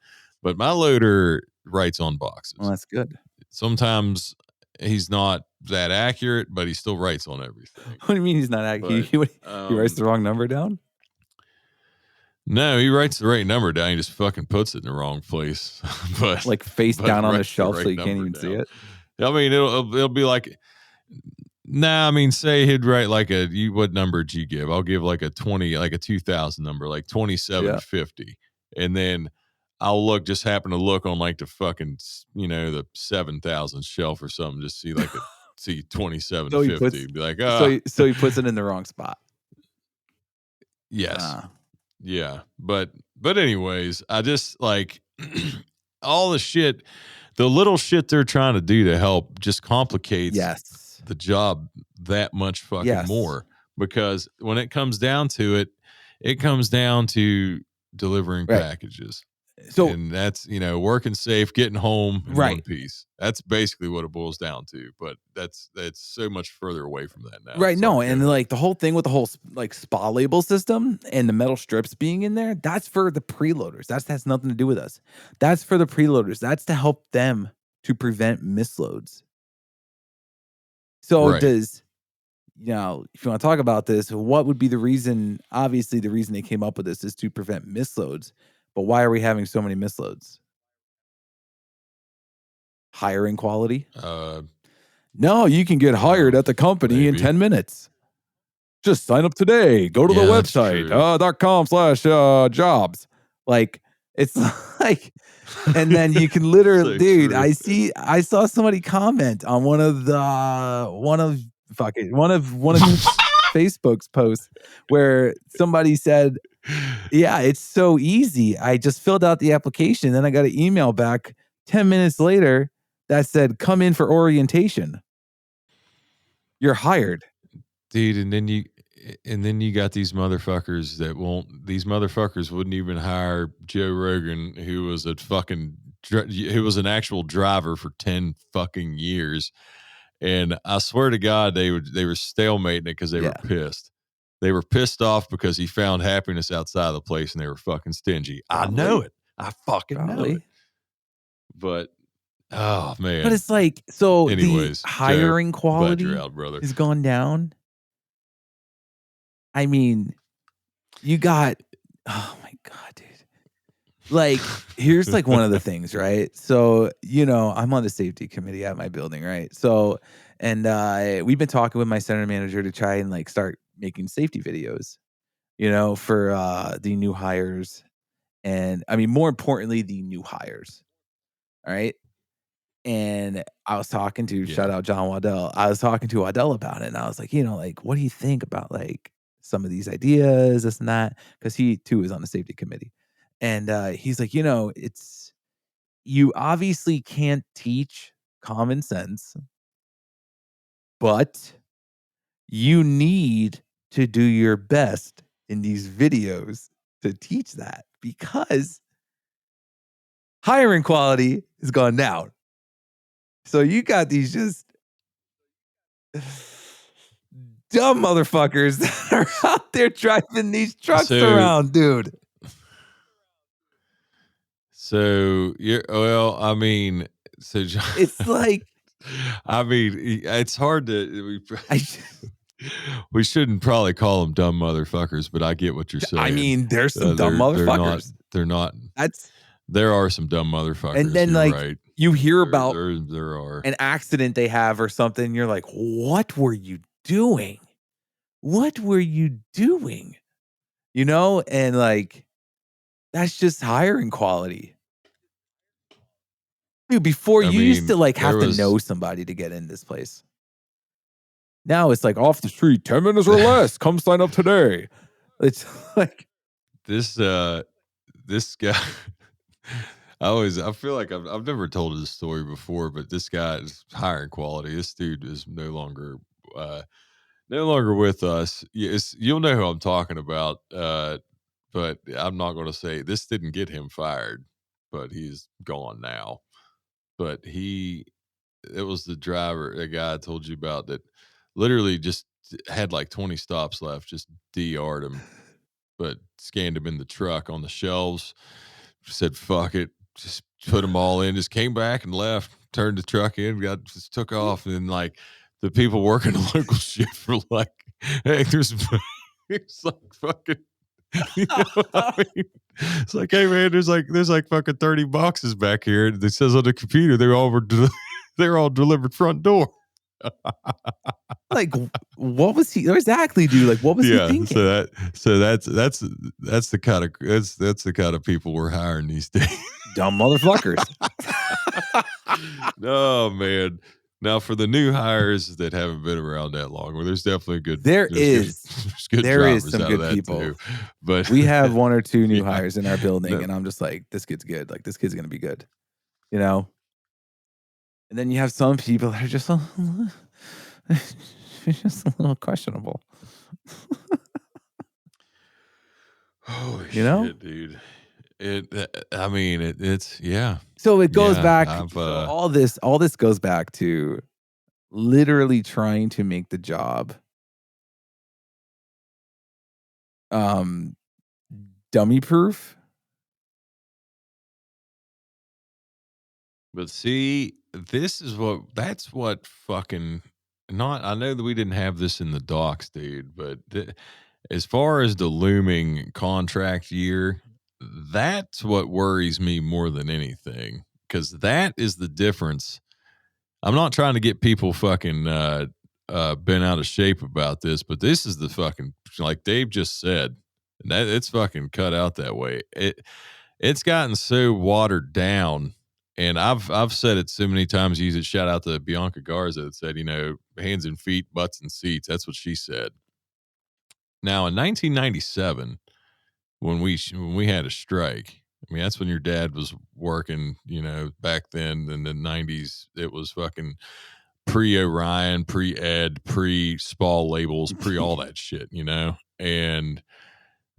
but my loader writes on boxes. Well, that's good. Sometimes he's not that accurate, but he still writes on everything. What do you mean he's not accurate? He writes the wrong number down? No, he writes the right number down. He just fucking puts it in the wrong place. But like face down on the shelf so you can't even see it. I mean, it'll be like, I mean, say he'd write like what number did you give? I'll give like a 20, like a 2,000 number, like 2750. And then I'll happen to look on like the fucking, the 7,000 shelf or something, just see like see 2750. Be like, so he puts it in the wrong spot. Yes. Yeah. But anyways, I just like all the little shit they're trying to do to help just complicates the job that much fucking more. Because when it comes down to it, it comes down to delivering packages. So, and that's, working safe, getting home in one piece. That's basically what it boils down to. But that's so much further away from that now. Right. No. And like the whole thing with the whole like spa label system and the metal strips being in there, that's for the preloaders. That has nothing to do with us. That's for the preloaders. That's to help them to prevent misloads. So if you want to talk about this, what would be the reason? Obviously, the reason they came up with this is to prevent misloads. But why are we having so many misloads? Hiring quality? No, you can get hired at the company in 10 minutes. Just sign up today. Go to the website, .com/jobs. Like, it's like, and then you can literally, dude, I saw somebody comment on one of Facebook's posts where somebody said, yeah, it's so easy. I just filled out the application. Then I got an email back 10 minutes later that said, come in for orientation. You're hired. Dude, and then you got these motherfuckers wouldn't even hire Joe Rogan, who was an actual driver for 10 fucking years. And I swear to God, they were stalemating it because they were pissed. They were pissed off because he found happiness outside of the place and they were fucking stingy. Probably. I know it. I fucking know it. But, oh, man. But it's like, so anyways, the hiring quality has gone down. I mean, you got, oh my God, dude. Like, here's like one of the things, right? So, I'm on the safety committee at my building, right? So, and we've been talking with my center manager to try and like start making safety videos, for the new hires. And I mean, more importantly, the new hires. All right. And I was talking to, shout out John Waddell. I was talking to Waddell about it. And I was like, like, what do you think about like some of these ideas, this and that? Because he too is on the safety committee. And he's like, you obviously can't teach common sense, but you need to do your best in these videos to teach that, because hiring quality has gone down. So you got these just dumb motherfuckers that are out there driving these trucks around, dude. So I mean, it's like, I mean, it's hard to. We shouldn't probably call them dumb motherfuckers, but I get what you're saying. I mean, there's some dumb motherfuckers. They're not. That's. There are some dumb motherfuckers. And then, you're like, right. you hear about there are an accident they have or something. You're like, what were you doing? What were you doing? You know, and like, that's just hiring quality. Dude, before you used to like have to know somebody to get in this place. Now it's like off the street, 10 minutes or less. Come sign up today. It's like this guy. I feel like I've never told this story before, but this guy is hiring quality. This dude is no longer with us. You'll know who I'm talking about. But I'm not going to say this didn't get him fired, but he's gone now. But it was the driver, a guy I told you about that literally just had like 20 stops left, just DR'd him, but scanned him in the truck on the shelves, said, fuck it, just put them all in, just came back and left, turned the truck in, just took off. And then like the people working the local shift were like, hey, it's like fucking, you know what I mean? It's like, hey man, there's like fucking 30 boxes back here. It says on the computer they're all delivered front door. Like, what was he exactly, dude? Like, what was he thinking? So that's the kind of that's the kind of people we're hiring these days. Dumb motherfuckers. Oh man. Now for the new hires that haven't been around that long, well, there's definitely good. There is some good people, too, but we have one or two new hires in our building, and I'm just like, this kid's good. Like, this kid's gonna be good, you know. And then you have some people that are just just a little questionable. Holy you know, shit, dude. It's yeah. So it goes back. All this goes back to literally trying to make the job dummy proof. But see, that's what fucking not. I know that we didn't have this in the docs, dude, but as far as the looming contract year, that's what worries me more than anything, because that is the difference. I'm not trying to get people fucking bent out of shape about this, but this is the fucking, like Dave just said, that it's fucking cut out that way. It's gotten so watered down, and I've said it so many times. Use it. Shout out to Bianca Garza that said, hands and feet, butts and seats. That's what she said. Now in 1997, when we had a strike, I mean, that's when your dad was working, back then in the 90s. It was fucking pre-Orion, pre-Ed, pre-Spall labels, pre all that shit, and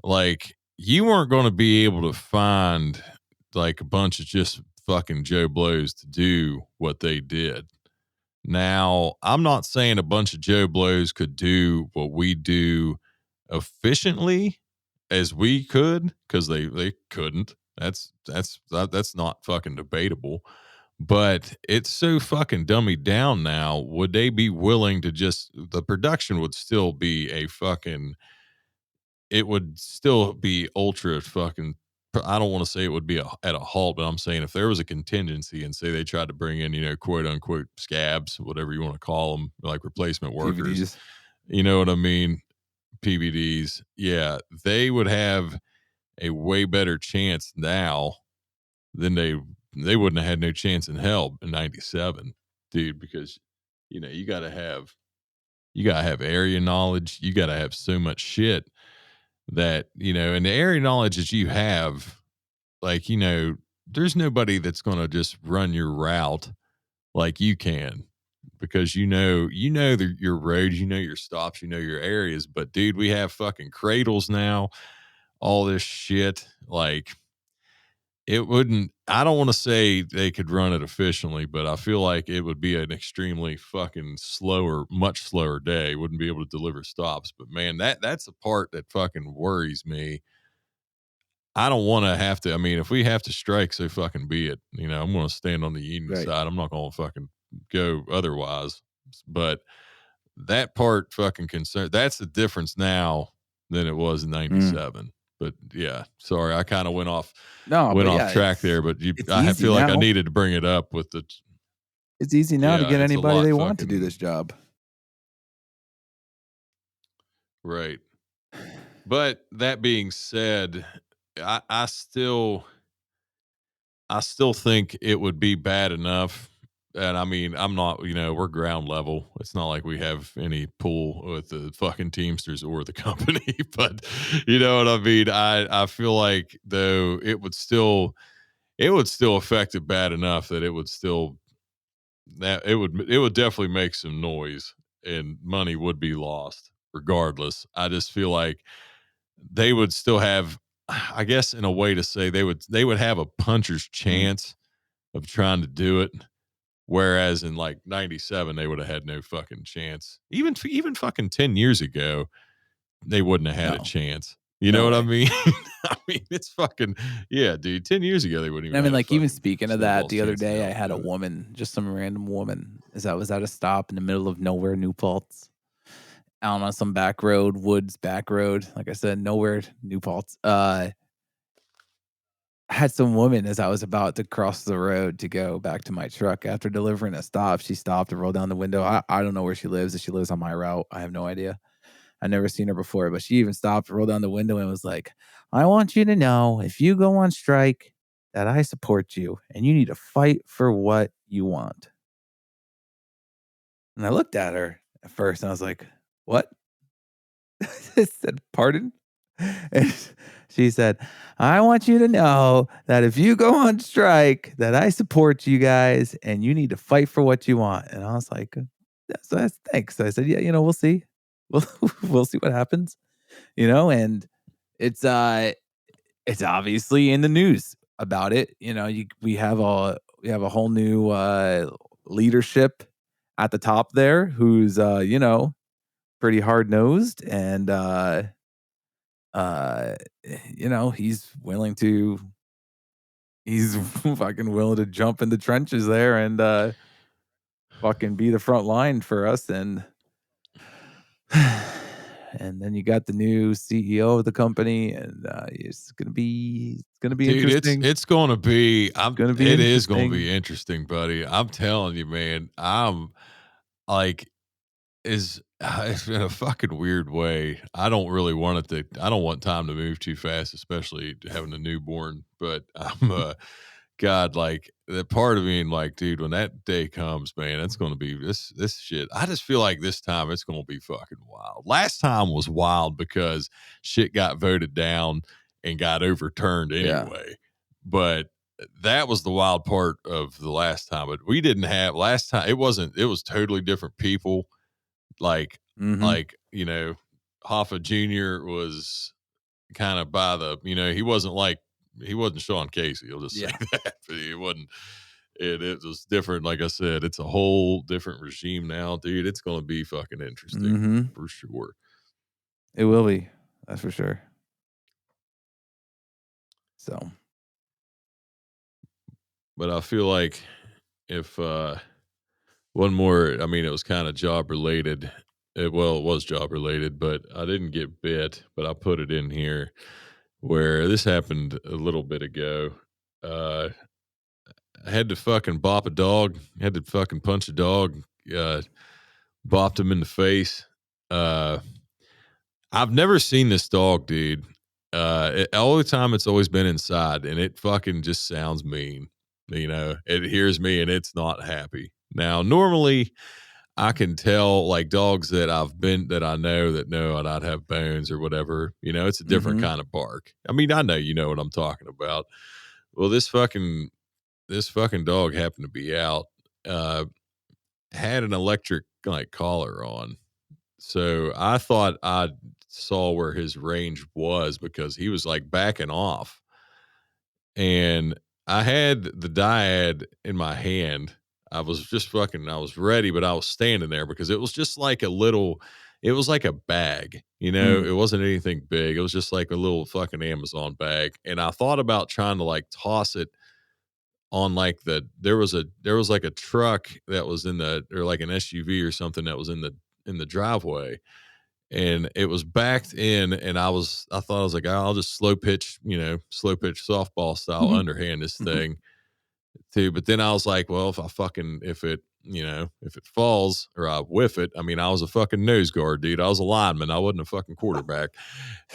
like, you weren't going to be able to find like a bunch of just fucking Joe Blows to do what they did. Now, I'm not saying a bunch of Joe Blows could do what we do efficiently as we could, because they couldn't. That's not fucking debatable. But it's so fucking dummied down now. Would they be willing to the production would still be it would still be ultra fucking, I don't want to say it would be at a halt, but I'm saying if there was a contingency and say they tried to bring in, quote unquote scabs, whatever you want to call them, like replacement workers, PVDs. You know what I mean? PVDs. Yeah. They would have a way better chance now than they wouldn't have had no chance in hell in 97, dude, because, you gotta have area knowledge. You gotta have so much shit that, and the area knowledge that you have, like, there's nobody that's going to just run your route like you can, because your roads, your stops, your areas. But dude, we have fucking cradles now, all this shit. Like, it wouldn't, I don't want to say they could run it efficiently, but I feel like it would be an extremely fucking much slower day. Wouldn't be able to deliver stops. But man, that's the part that fucking worries me. I don't want to have to. I mean, if we have to strike, so fucking be it. You know, I'm going to stand on the union Right. side. I'm not going to fucking go otherwise. But that part fucking concern. That's the difference now than it was in '97. But yeah, sorry, I kind of went off No, but yeah, track there. But it's I easy feel like I now. needed to bring it up with the. It's easy now to Yeah, get it's a anybody lot they want to do fucking this job. right. But that being said, I still think it would be bad enough. And I mean, I'm not, we're ground level. It's not like we have any pull with the fucking Teamsters or the company, but you know what I mean? I feel like though it would still affect it bad enough that it would definitely make some noise and money would be lost regardless. I just feel like they would still have, I guess in a way to say they would have a puncher's chance of trying to do it. Whereas in like '97, they would have had no fucking chance. Even fucking 10 years ago, they wouldn't have had a No, chance. You know no what I way. mean? I mean, it's fucking, yeah, dude. 10 years ago, they wouldn't I even mean, had a like, even fucking speaking of that, snowball's the other chance in day, I hell to had a do it. woman, just some random woman, as I was at a stop in the middle of nowhere, New Paltz, out on some back road, woods back road. Like I said, nowhere, New Paltz. I had some woman as I was about to cross the road to go back to my truck after delivering a stop. She stopped and rolled down the window. I don't know where she lives. If she lives on my route, I have no idea. I never seen her before, but she even stopped, rolled down the window, and was like, "I want you to know if you go on strike that I support you and you need to fight for what you want." And I looked at her at first and I was like, "What?" I said, "Pardon?" And she said, "I want you to know that if you go on strike, that I support you guys and you need to fight for what you want." And I was like, that's thanks." I said, "Yeah, we'll see. We'll we'll see what happens." And it's obviously in the news about it. We have a whole new leadership at the top there who's pretty hard nosed and uh he's he's fucking willing to jump in the trenches there and fucking be the front line for us. And and then you got the new CEO of the company, and it's gonna be Dude, interesting. it's going to be, Gonna be it is going to be interesting. interesting, buddy. I'm telling you, man. I'm like, it's in a fucking weird way. I don't really want it to. I don't want time to move too fast, especially having a newborn. But I'm God, like that part of me, and like, dude, when that day comes, man, it's going to be this shit. I just feel like this time it's going to be fucking wild. Last time was wild because shit got voted down and got overturned Yeah. anyway. But that was the wild part of the last time. But we didn't have last time. It wasn't. It was totally different people. Like Mm-hmm. like Hoffa Jr. was kind of by the, he wasn't Sean Casey. I'll just say Yeah. that. But he wasn't. It was different. Like I said, it's a whole different regime now, dude. It's going to be fucking interesting Mm-hmm. for sure. It will be. That's for sure. So But I feel like if one more, I mean, it was kind of job related. It was job related, but I didn't get bit, but I put it in here where this happened a little bit ago. Uh, I had to fucking bop a dog, had to fucking punch a dog, bopped him in the face. Uh, I've never seen this dog, dude. All the time it's always been inside, and it fucking just sounds mean. It hears me and it's not happy. Now, normally I can tell like dogs that I know that know and I'd have bones or whatever. It's a different mm-hmm. kind of bark. I mean, I know you know what I'm talking about. Well, this fucking dog happened to be out. Uh, had an electric like collar on, so I thought I saw where his range was because he was like backing off, and I had the dyad in my hand. I was ready, but I was standing there because it was just like it was like a bag, Mm. it wasn't anything big. It was just like a little fucking Amazon bag. And I thought about trying to like toss it on like there was like a truck that was or like an SUV or something that was in the driveway, and it was backed in, and I thought I was like, "Oh, I'll just slow pitch softball style underhand this thing too." But then I was like, well, if it falls or I whiff it, I mean, I was a fucking nose guard, dude. I was a lineman. I wasn't a fucking quarterback.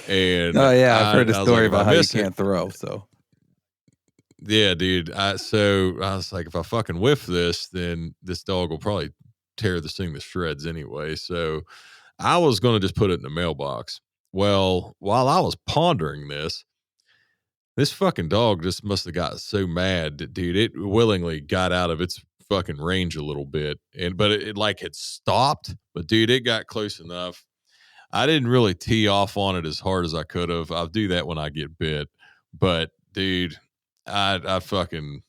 And Oh yeah, I've heard a I was like, story if I about how you miss it, can't throw. So yeah, dude. So I was like, if I fucking whiff this, then this dog will probably tear this thing to shreds anyway. So I was going to just put it in the mailbox. Well, while I was pondering this fucking dog just must have got so mad that, dude, it willingly got out of its fucking range a little bit. But it like had stopped. But dude, it got close enough. I didn't really tee off on it as hard as I could have. I'll do that when I get bit. But dude, I fucking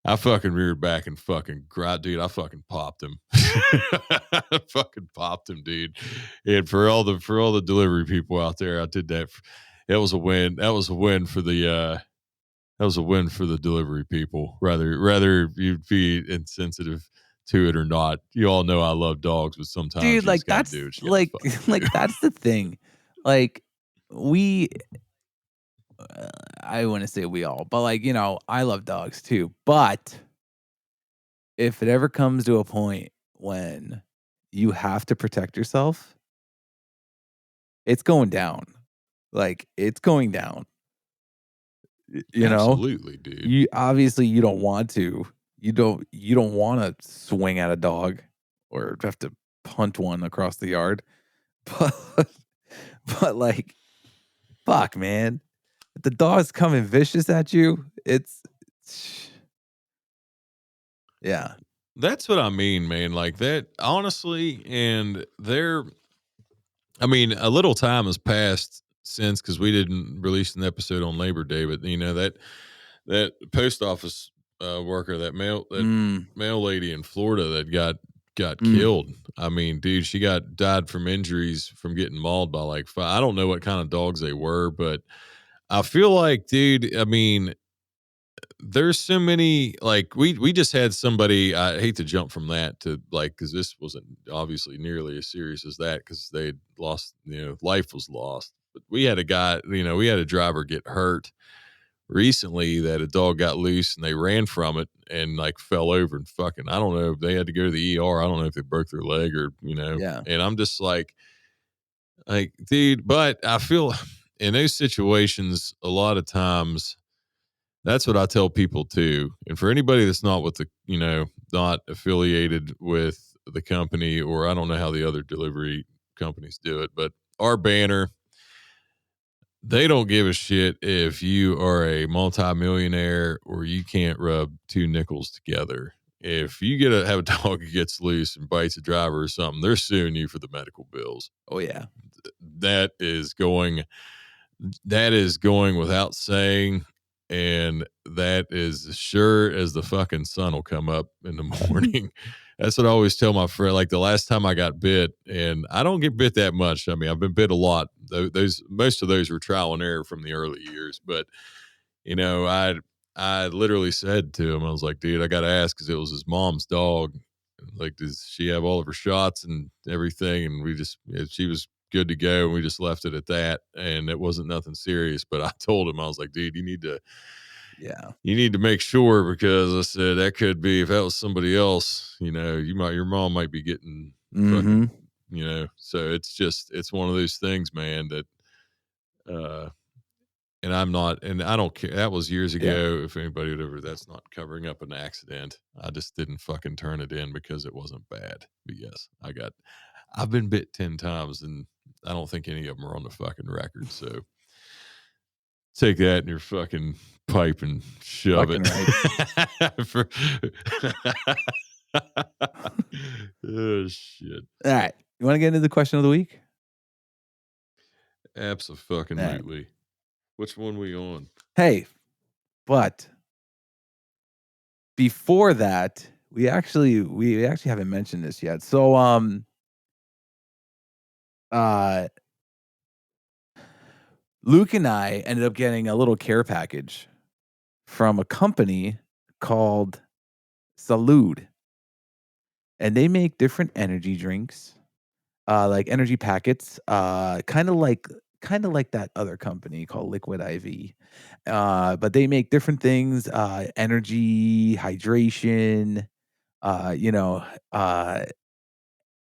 reared back and fucking dude. I fucking popped him. I fucking popped him, dude. And for all the delivery people out there, I did that. It was a win. That was a win for the delivery people. Rather you be insensitive to it or not. You all know I love dogs, but sometimes dude, you like just gotta do that's what you gotta like fucking like do. that's the thing. Like we I want to say we all, but like, I love dogs too. But if it ever comes to a point when you have to protect yourself, it's going down. Like it's going down. You know? Absolutely, dude. You obviously you don't want to. You don't want to swing at a dog or have to punt one across the yard. But but like fuck, man. If the dog's coming vicious at you, it's yeah. That's what I mean, man. Like that, honestly, and I mean, a little time has passed since because we didn't release an episode on Labor Day, but that post office worker, that Mm, mail lady in Florida that got mm. killed. I mean, dude, she died from injuries from getting mauled by like five. I don't know what kind of dogs they were, but I feel like, dude, I mean, there's so many like we just had somebody. I hate to jump from that to like because this wasn't obviously nearly as serious as that because they lost, life was lost. But we had a driver get hurt recently that a dog got loose and they ran from it and like fell over and fucking I don't know if they had to go to the ER. I don't know if they broke their leg or Yeah. and I'm just like dude, but I feel in those situations a lot of times that's what I tell people too. And for anybody that's not with not affiliated with the company, or I don't know how the other delivery companies do it, but our banner, they don't give a shit if you are a multimillionaire or you can't rub two nickels together. If you have a dog that gets loose and bites a driver or something, they're suing you for the medical bills. Oh yeah. That is going without saying, and that is as sure as the fucking sun will come up in the morning. That's what I always tell my friend. Like the last time I got bit, and I don't get bit that much. I mean, I've been bit a lot. Those most of those were trial and error from the early years. But I literally said to him, I was like, dude, I got to ask because it was his mom's dog. Like, does she have all of her shots and everything? And she was good to go, and we just left it at that. And it wasn't nothing serious. But I told him, I was like, dude, Yeah. you need to make sure because I said that could be if that was somebody else, your mom might be getting Mm-hmm. fucking, So it's one of those things, man. That uh, and I'm not, and I don't care. That was years Yeah. ago. If anybody would ever, that's not covering up an accident. I just didn't fucking turn it in because it wasn't bad. But yes, I've been bit 10 times and I don't think any of them are on the fucking record. So take that in your fucking pipe and shove Fucking it. right. Oh, shit. All right. You want to get into the question of the week? Absolutely. Which one we on? Hey, But before that, we actually haven't mentioned this yet. So Luke and I ended up getting a little care package from a company called Salud. And they make different energy drinks, like energy packets, kind of like that other company called Liquid IV. But they make different things, energy, hydration, you know,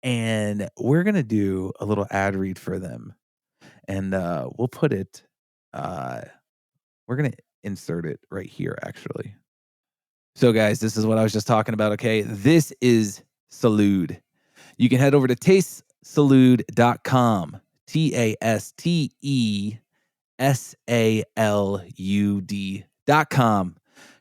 and we're gonna do a little ad read for them, and we'll put it. We're gonna insert it right here, actually. So, guys, this is what I was just talking about. Okay, this is Salud. You can head over to tastesalud.com. TasteSalud.com.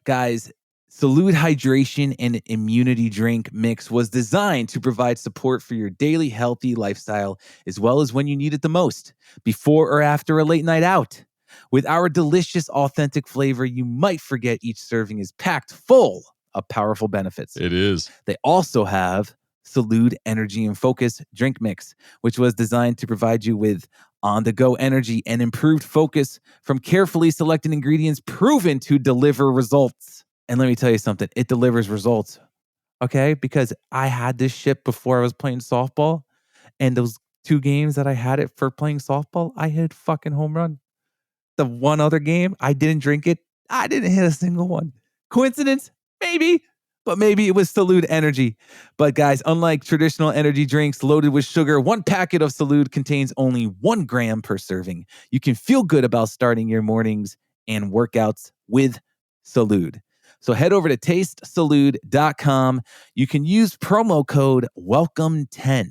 Guys, Salud Hydration and Immunity Drink Mix was designed to provide support for your daily healthy lifestyle, as well as when you need it the most, before or after a late night out. With our delicious, authentic flavor, you might forget each serving is packed full of powerful benefits. It is. They also have Salud Energy and Focus Drink Mix, which was designed to provide you with on-the-go energy and improved focus from carefully selected ingredients proven to deliver results. And let me tell you something, it delivers results, okay? Because I had this shit before I was playing softball, and those 2 games that I had it for playing softball, I hit fucking home run. The one other game, I didn't drink it. I didn't hit a single one. Coincidence? Maybe. But maybe it was Salud Energy. But guys, unlike traditional energy drinks loaded with sugar, 1 packet of Salud contains only 1 gram per serving. You can feel good about starting your mornings and workouts with Salud. So head over to tastesalud.com. You can use promo code WELCOME10.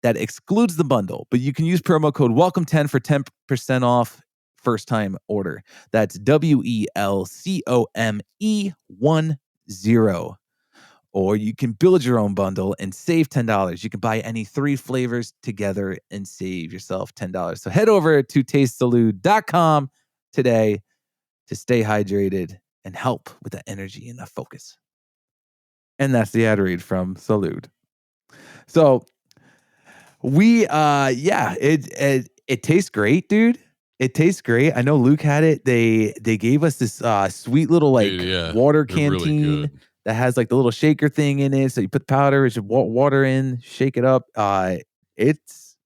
That excludes the bundle, but you can use promo code WELCOME10 for 10% off first time order. That's WELCOME10. Or you can build your own bundle and save $10. You can buy any 3 flavors together and save yourself $10. So head over to tastesalud.com today to stay hydrated and help with the energy and the focus. And that's the ad read from Salud. So we it tastes great, dude. It tastes great. I know Luke had it. They gave us this sweet little water canteen really that has like the little shaker thing in it. So you put the powder, you water in, shake it up. It's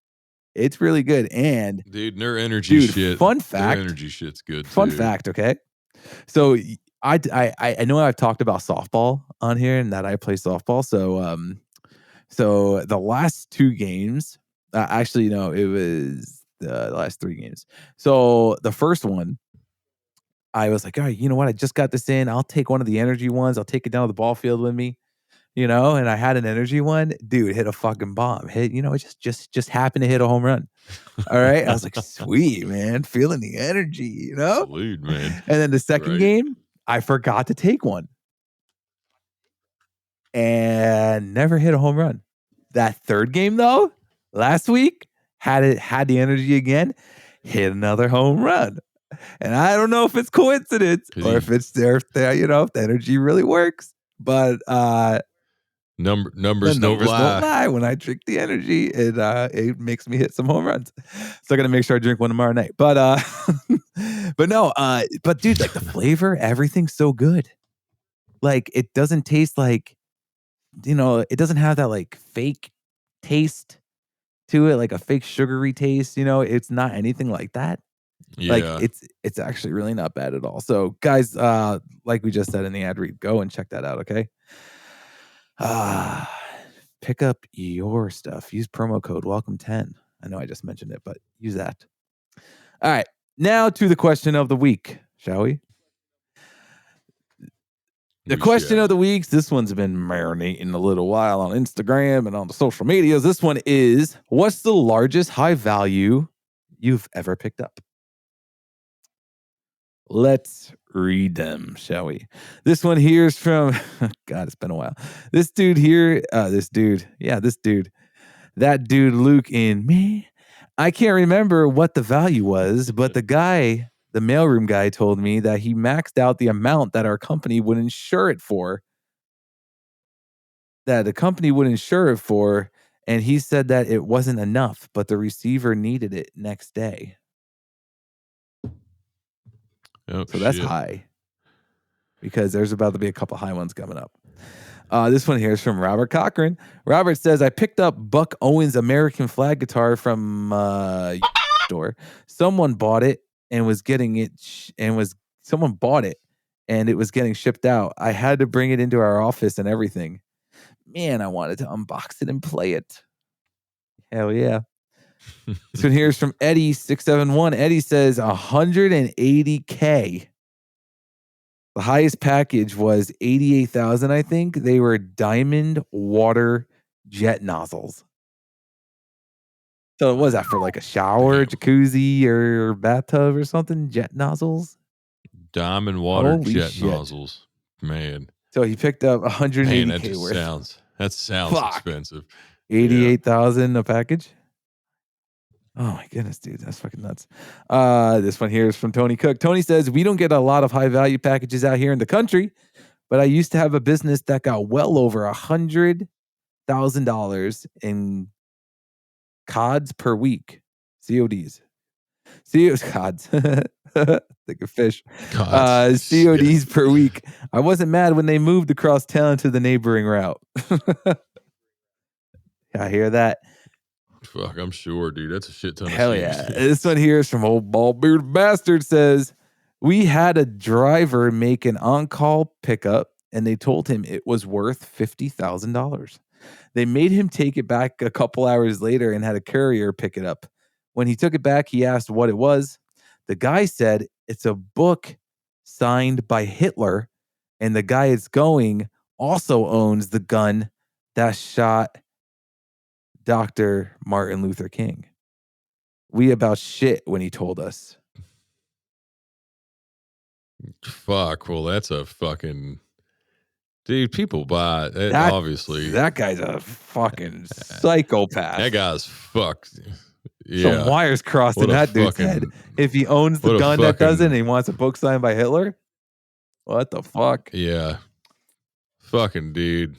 really good. And dude, their energy shit. Fun fact. Their energy shit's good. Fun fact, okay. So I know I've talked about softball on here and that I play softball. So the last 2 games, actually, no, it was the last 3 games. So the first one, I was like, all right, you know what? I just got this in. I'll take one of the energy ones. I'll take it down to the ball field with me, and I had an energy one. Dude, hit a fucking bomb. It just happened to hit a home run. All right. I was like, sweet, man. Feeling the energy, Salute, man. And then the second game, I forgot to take one. And never hit a home run. That third game, though, last week, had the energy again, hit another home run. And I don't know if it's coincidence or if it's there, if the energy really works. But numbers don't lie. When I drink the energy, it makes me hit some home runs. So I gotta make sure I drink one tomorrow night. But but dude, like the flavor, everything's so good. Like it doesn't taste like, it doesn't have that like fake taste to it, like a fake sugary taste. It's not anything like that. Yeah. Like it's actually really not bad at all. So guys, like we just said in the ad read, go and check that out. Okay. Pick up your stuff. Use promo code WELCOME10. I know I just mentioned it, but use that. All right. Now to the question of the week, shall we? The question of the week, this one's been marinating a little while on Instagram and on the social medias. This one is, what's the largest high value you've ever picked up? Let's read them, shall we? This one here is from, God, it's been a while. This dude here, that dude, Luke in me. I can't remember what the value was, but the guy the mailroom guy told me that he maxed out the amount that our company would insure it for. And he said that it wasn't enough, but the receiver needed it next day. Oh, so that's high. Because there's about to be a couple high ones coming up. This one here is from Robert Cochran. Robert says, I picked up Buck Owens' American flag guitar from store. Someone bought it and was getting it someone bought it and it was getting shipped out. I had to bring it into our office and everything. Man, I wanted to unbox it and play it. Hell yeah. This one here is from Eddie671. Eddie says $180K. The highest package was $88,000, I think. They were diamond water jet nozzles. So what was that for, like a shower, jacuzzi, or bathtub or something? Jet nozzles? Diamond water jet nozzles. Man. So he picked up $180K Man, that just worth. That sounds expensive. $88,000 a package? Oh my goodness, dude. That's fucking nuts. This one here is from Tony Cook. Tony says, we don't get a lot of high value packages out here in the country, but I used to have a business that got well over $100,000 in CODs per week. CODs. CODs. Think of fish. CODs per week. I wasn't mad when they moved across town to the neighboring route. I hear that. Fuck, I'm sure, dude. That's a shit ton of Hell yeah. This one here is from Old Bald Beard Bastard. Says, we had a driver make an on-call pickup and they told him it was worth $50,000. They made him take it back a couple hours later and had a courier pick it up. When he took it back, he asked what it was. The guy said it's a book signed by Hitler, and the guy it's going also owns the gun that shot Dr. Martin Luther King. We about shit when he told us. Fuck. Well, that's a fucking... Dude, people buy it, obviously. That guy's a fucking psychopath. That guy's fucked. Yeah. Some wires crossed in that dude's head. If he owns the gun that does it and he wants a book signed by Hitler, what the fuck? Yeah. Fucking dude.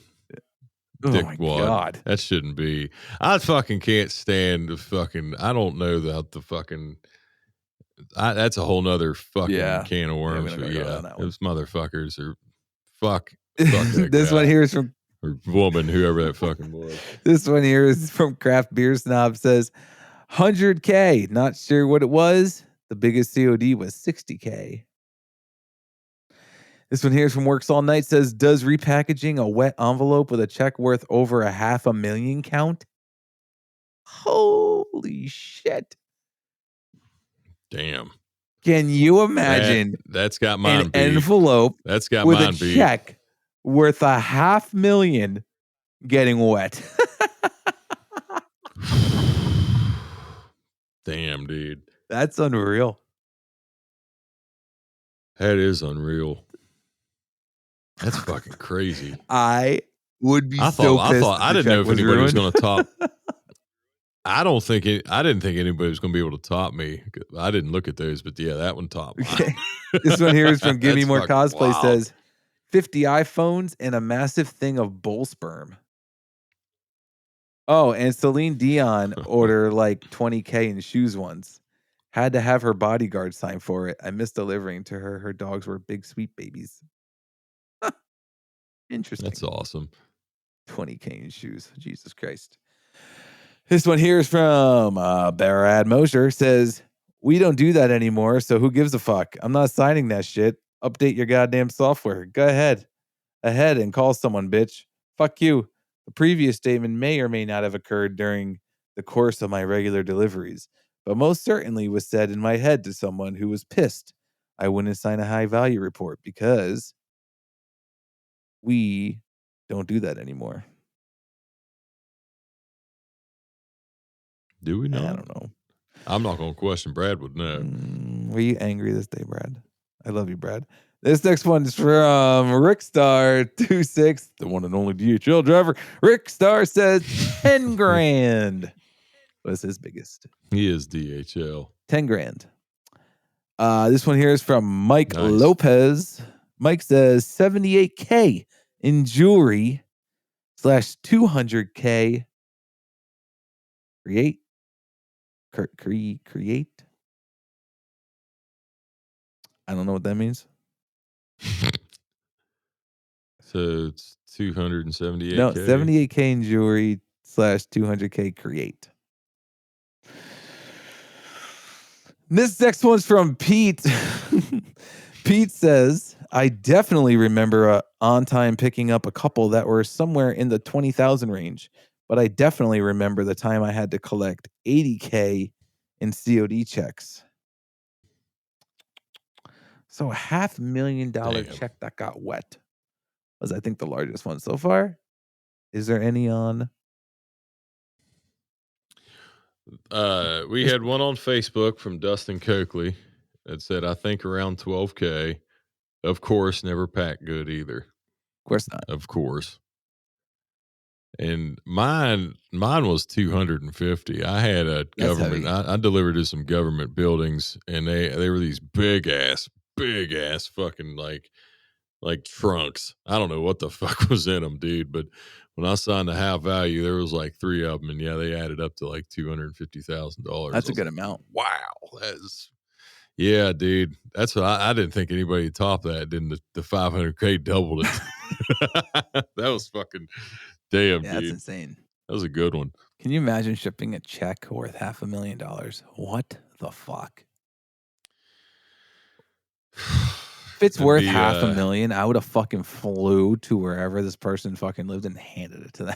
Oh my God. That shouldn't be. I fucking can't stand the fucking... I don't know the fucking... that's a whole nother fucking can of worms. Those motherfuckers are... Fuck that This guy. one here is from... Or woman, whoever that fucking was. This one here is from Craft Beer Snob. Says, $100K. Not sure what it was. The biggest COD was $60K. This one here is from Works All Night. Says, does repackaging a wet envelope with a check worth over $500,000 count? Holy shit. Damn. Can you imagine that's got mine an envelope that's got with mine a check worth $500,000 getting wet? Damn, dude. That's unreal. That is unreal. That's fucking crazy. I would be pissed. I didn't know if anybody was going to top. I didn't think anybody was going to be able to top me. I didn't look at those, but yeah, that one topped. Okay. This one here is from Give Me More Cosplay. Wild. Says 50 iPhones and a massive thing of bull sperm. Oh, and Celine Dion ordered like $20K in shoes once. Had to have her bodyguard sign for it. I missed delivering to her. Her dogs were big, sweet babies. Interesting. That's awesome. 20K in shoes. Jesus Christ. This one here is from Barad Mosher. Says, we don't do that anymore, so who gives a fuck? I'm not signing that shit. Update your goddamn software. Go ahead and call someone, bitch. Fuck you. The previous statement may or may not have occurred during the course of my regular deliveries, but most certainly was said in my head to someone who was pissed I wouldn't sign a high value report because we don't do that anymore. Do we not? I don't know. I'm not going to question. Brad would know. Were you angry this day, Brad? I love you, Brad. This next one is from Rickstar26, the one and only DHL driver. Rickstar says 10 grand was his biggest. He is DHL. 10 grand. This one here is from Mike Lopez. Mike says 78K in jewelry / 200K. Create. I don't know what that means. So it's 278K. No, 78K in jewelry / 200K create. This next one's from Pete. Pete says, I definitely remember on time picking up a couple that were somewhere in the 20,000 range, but I definitely remember the time I had to collect 80K in COD checks. So a $500,000 check that got wet was, I think, the largest one so far. Is there any on? We had one on Facebook from Dustin Coakley that said, I think around 12K. Of course, never packed good either. Of course not. Of course. And mine was 250. I had a government. I delivered to some government buildings, and they were these big ass fucking like trunks. I don't know what the fuck was in them, dude. But when I signed the high value, there was like 3 of them, and yeah, they added up to like $250,000. That's a good amount. Wow, that's yeah, dude. That's what I didn't think anybody would top that. Then the 500K doubled it. That was fucking damn, dude. That's insane. That was a good one. Can you imagine shipping a check worth $500,000? What the fuck? If it's worth $500,000, I would have fucking flew to wherever this person fucking lived and handed it to them.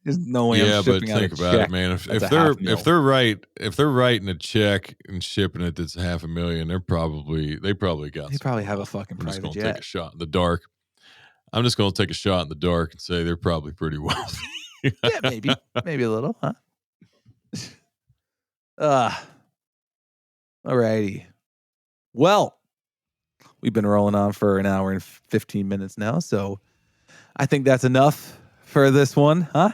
There's no way I'm shipping out a check. Yeah, but think about it, man. If they're writing a check and shipping it that's $500,000, they probably have a fucking private jet. Take a shot in the dark. I'm just going to take a shot in the dark and say they're probably pretty wealthy. Yeah, maybe a little, huh? Alrighty. Well, we've been rolling on for an hour and 15 minutes now, so I think that's enough for this one, huh?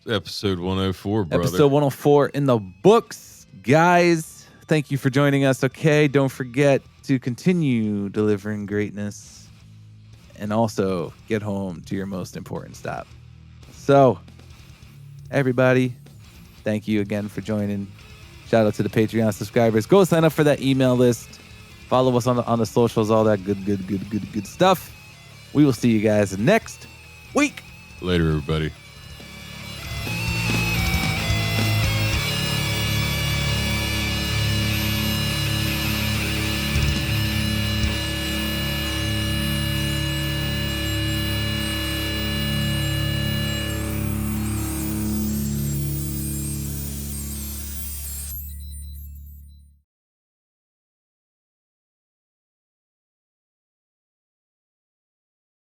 Episode 104, brother. Episode 104 in the books, guys. Thank you for joining us. Okay, don't forget to continue delivering greatness and also get home to your most important stop. So, everybody, thank you again for joining. Shout out to the Patreon subscribers. Go sign up for that email list. Follow us on the socials, all that good stuff. We will see you guys next week. Later, everybody.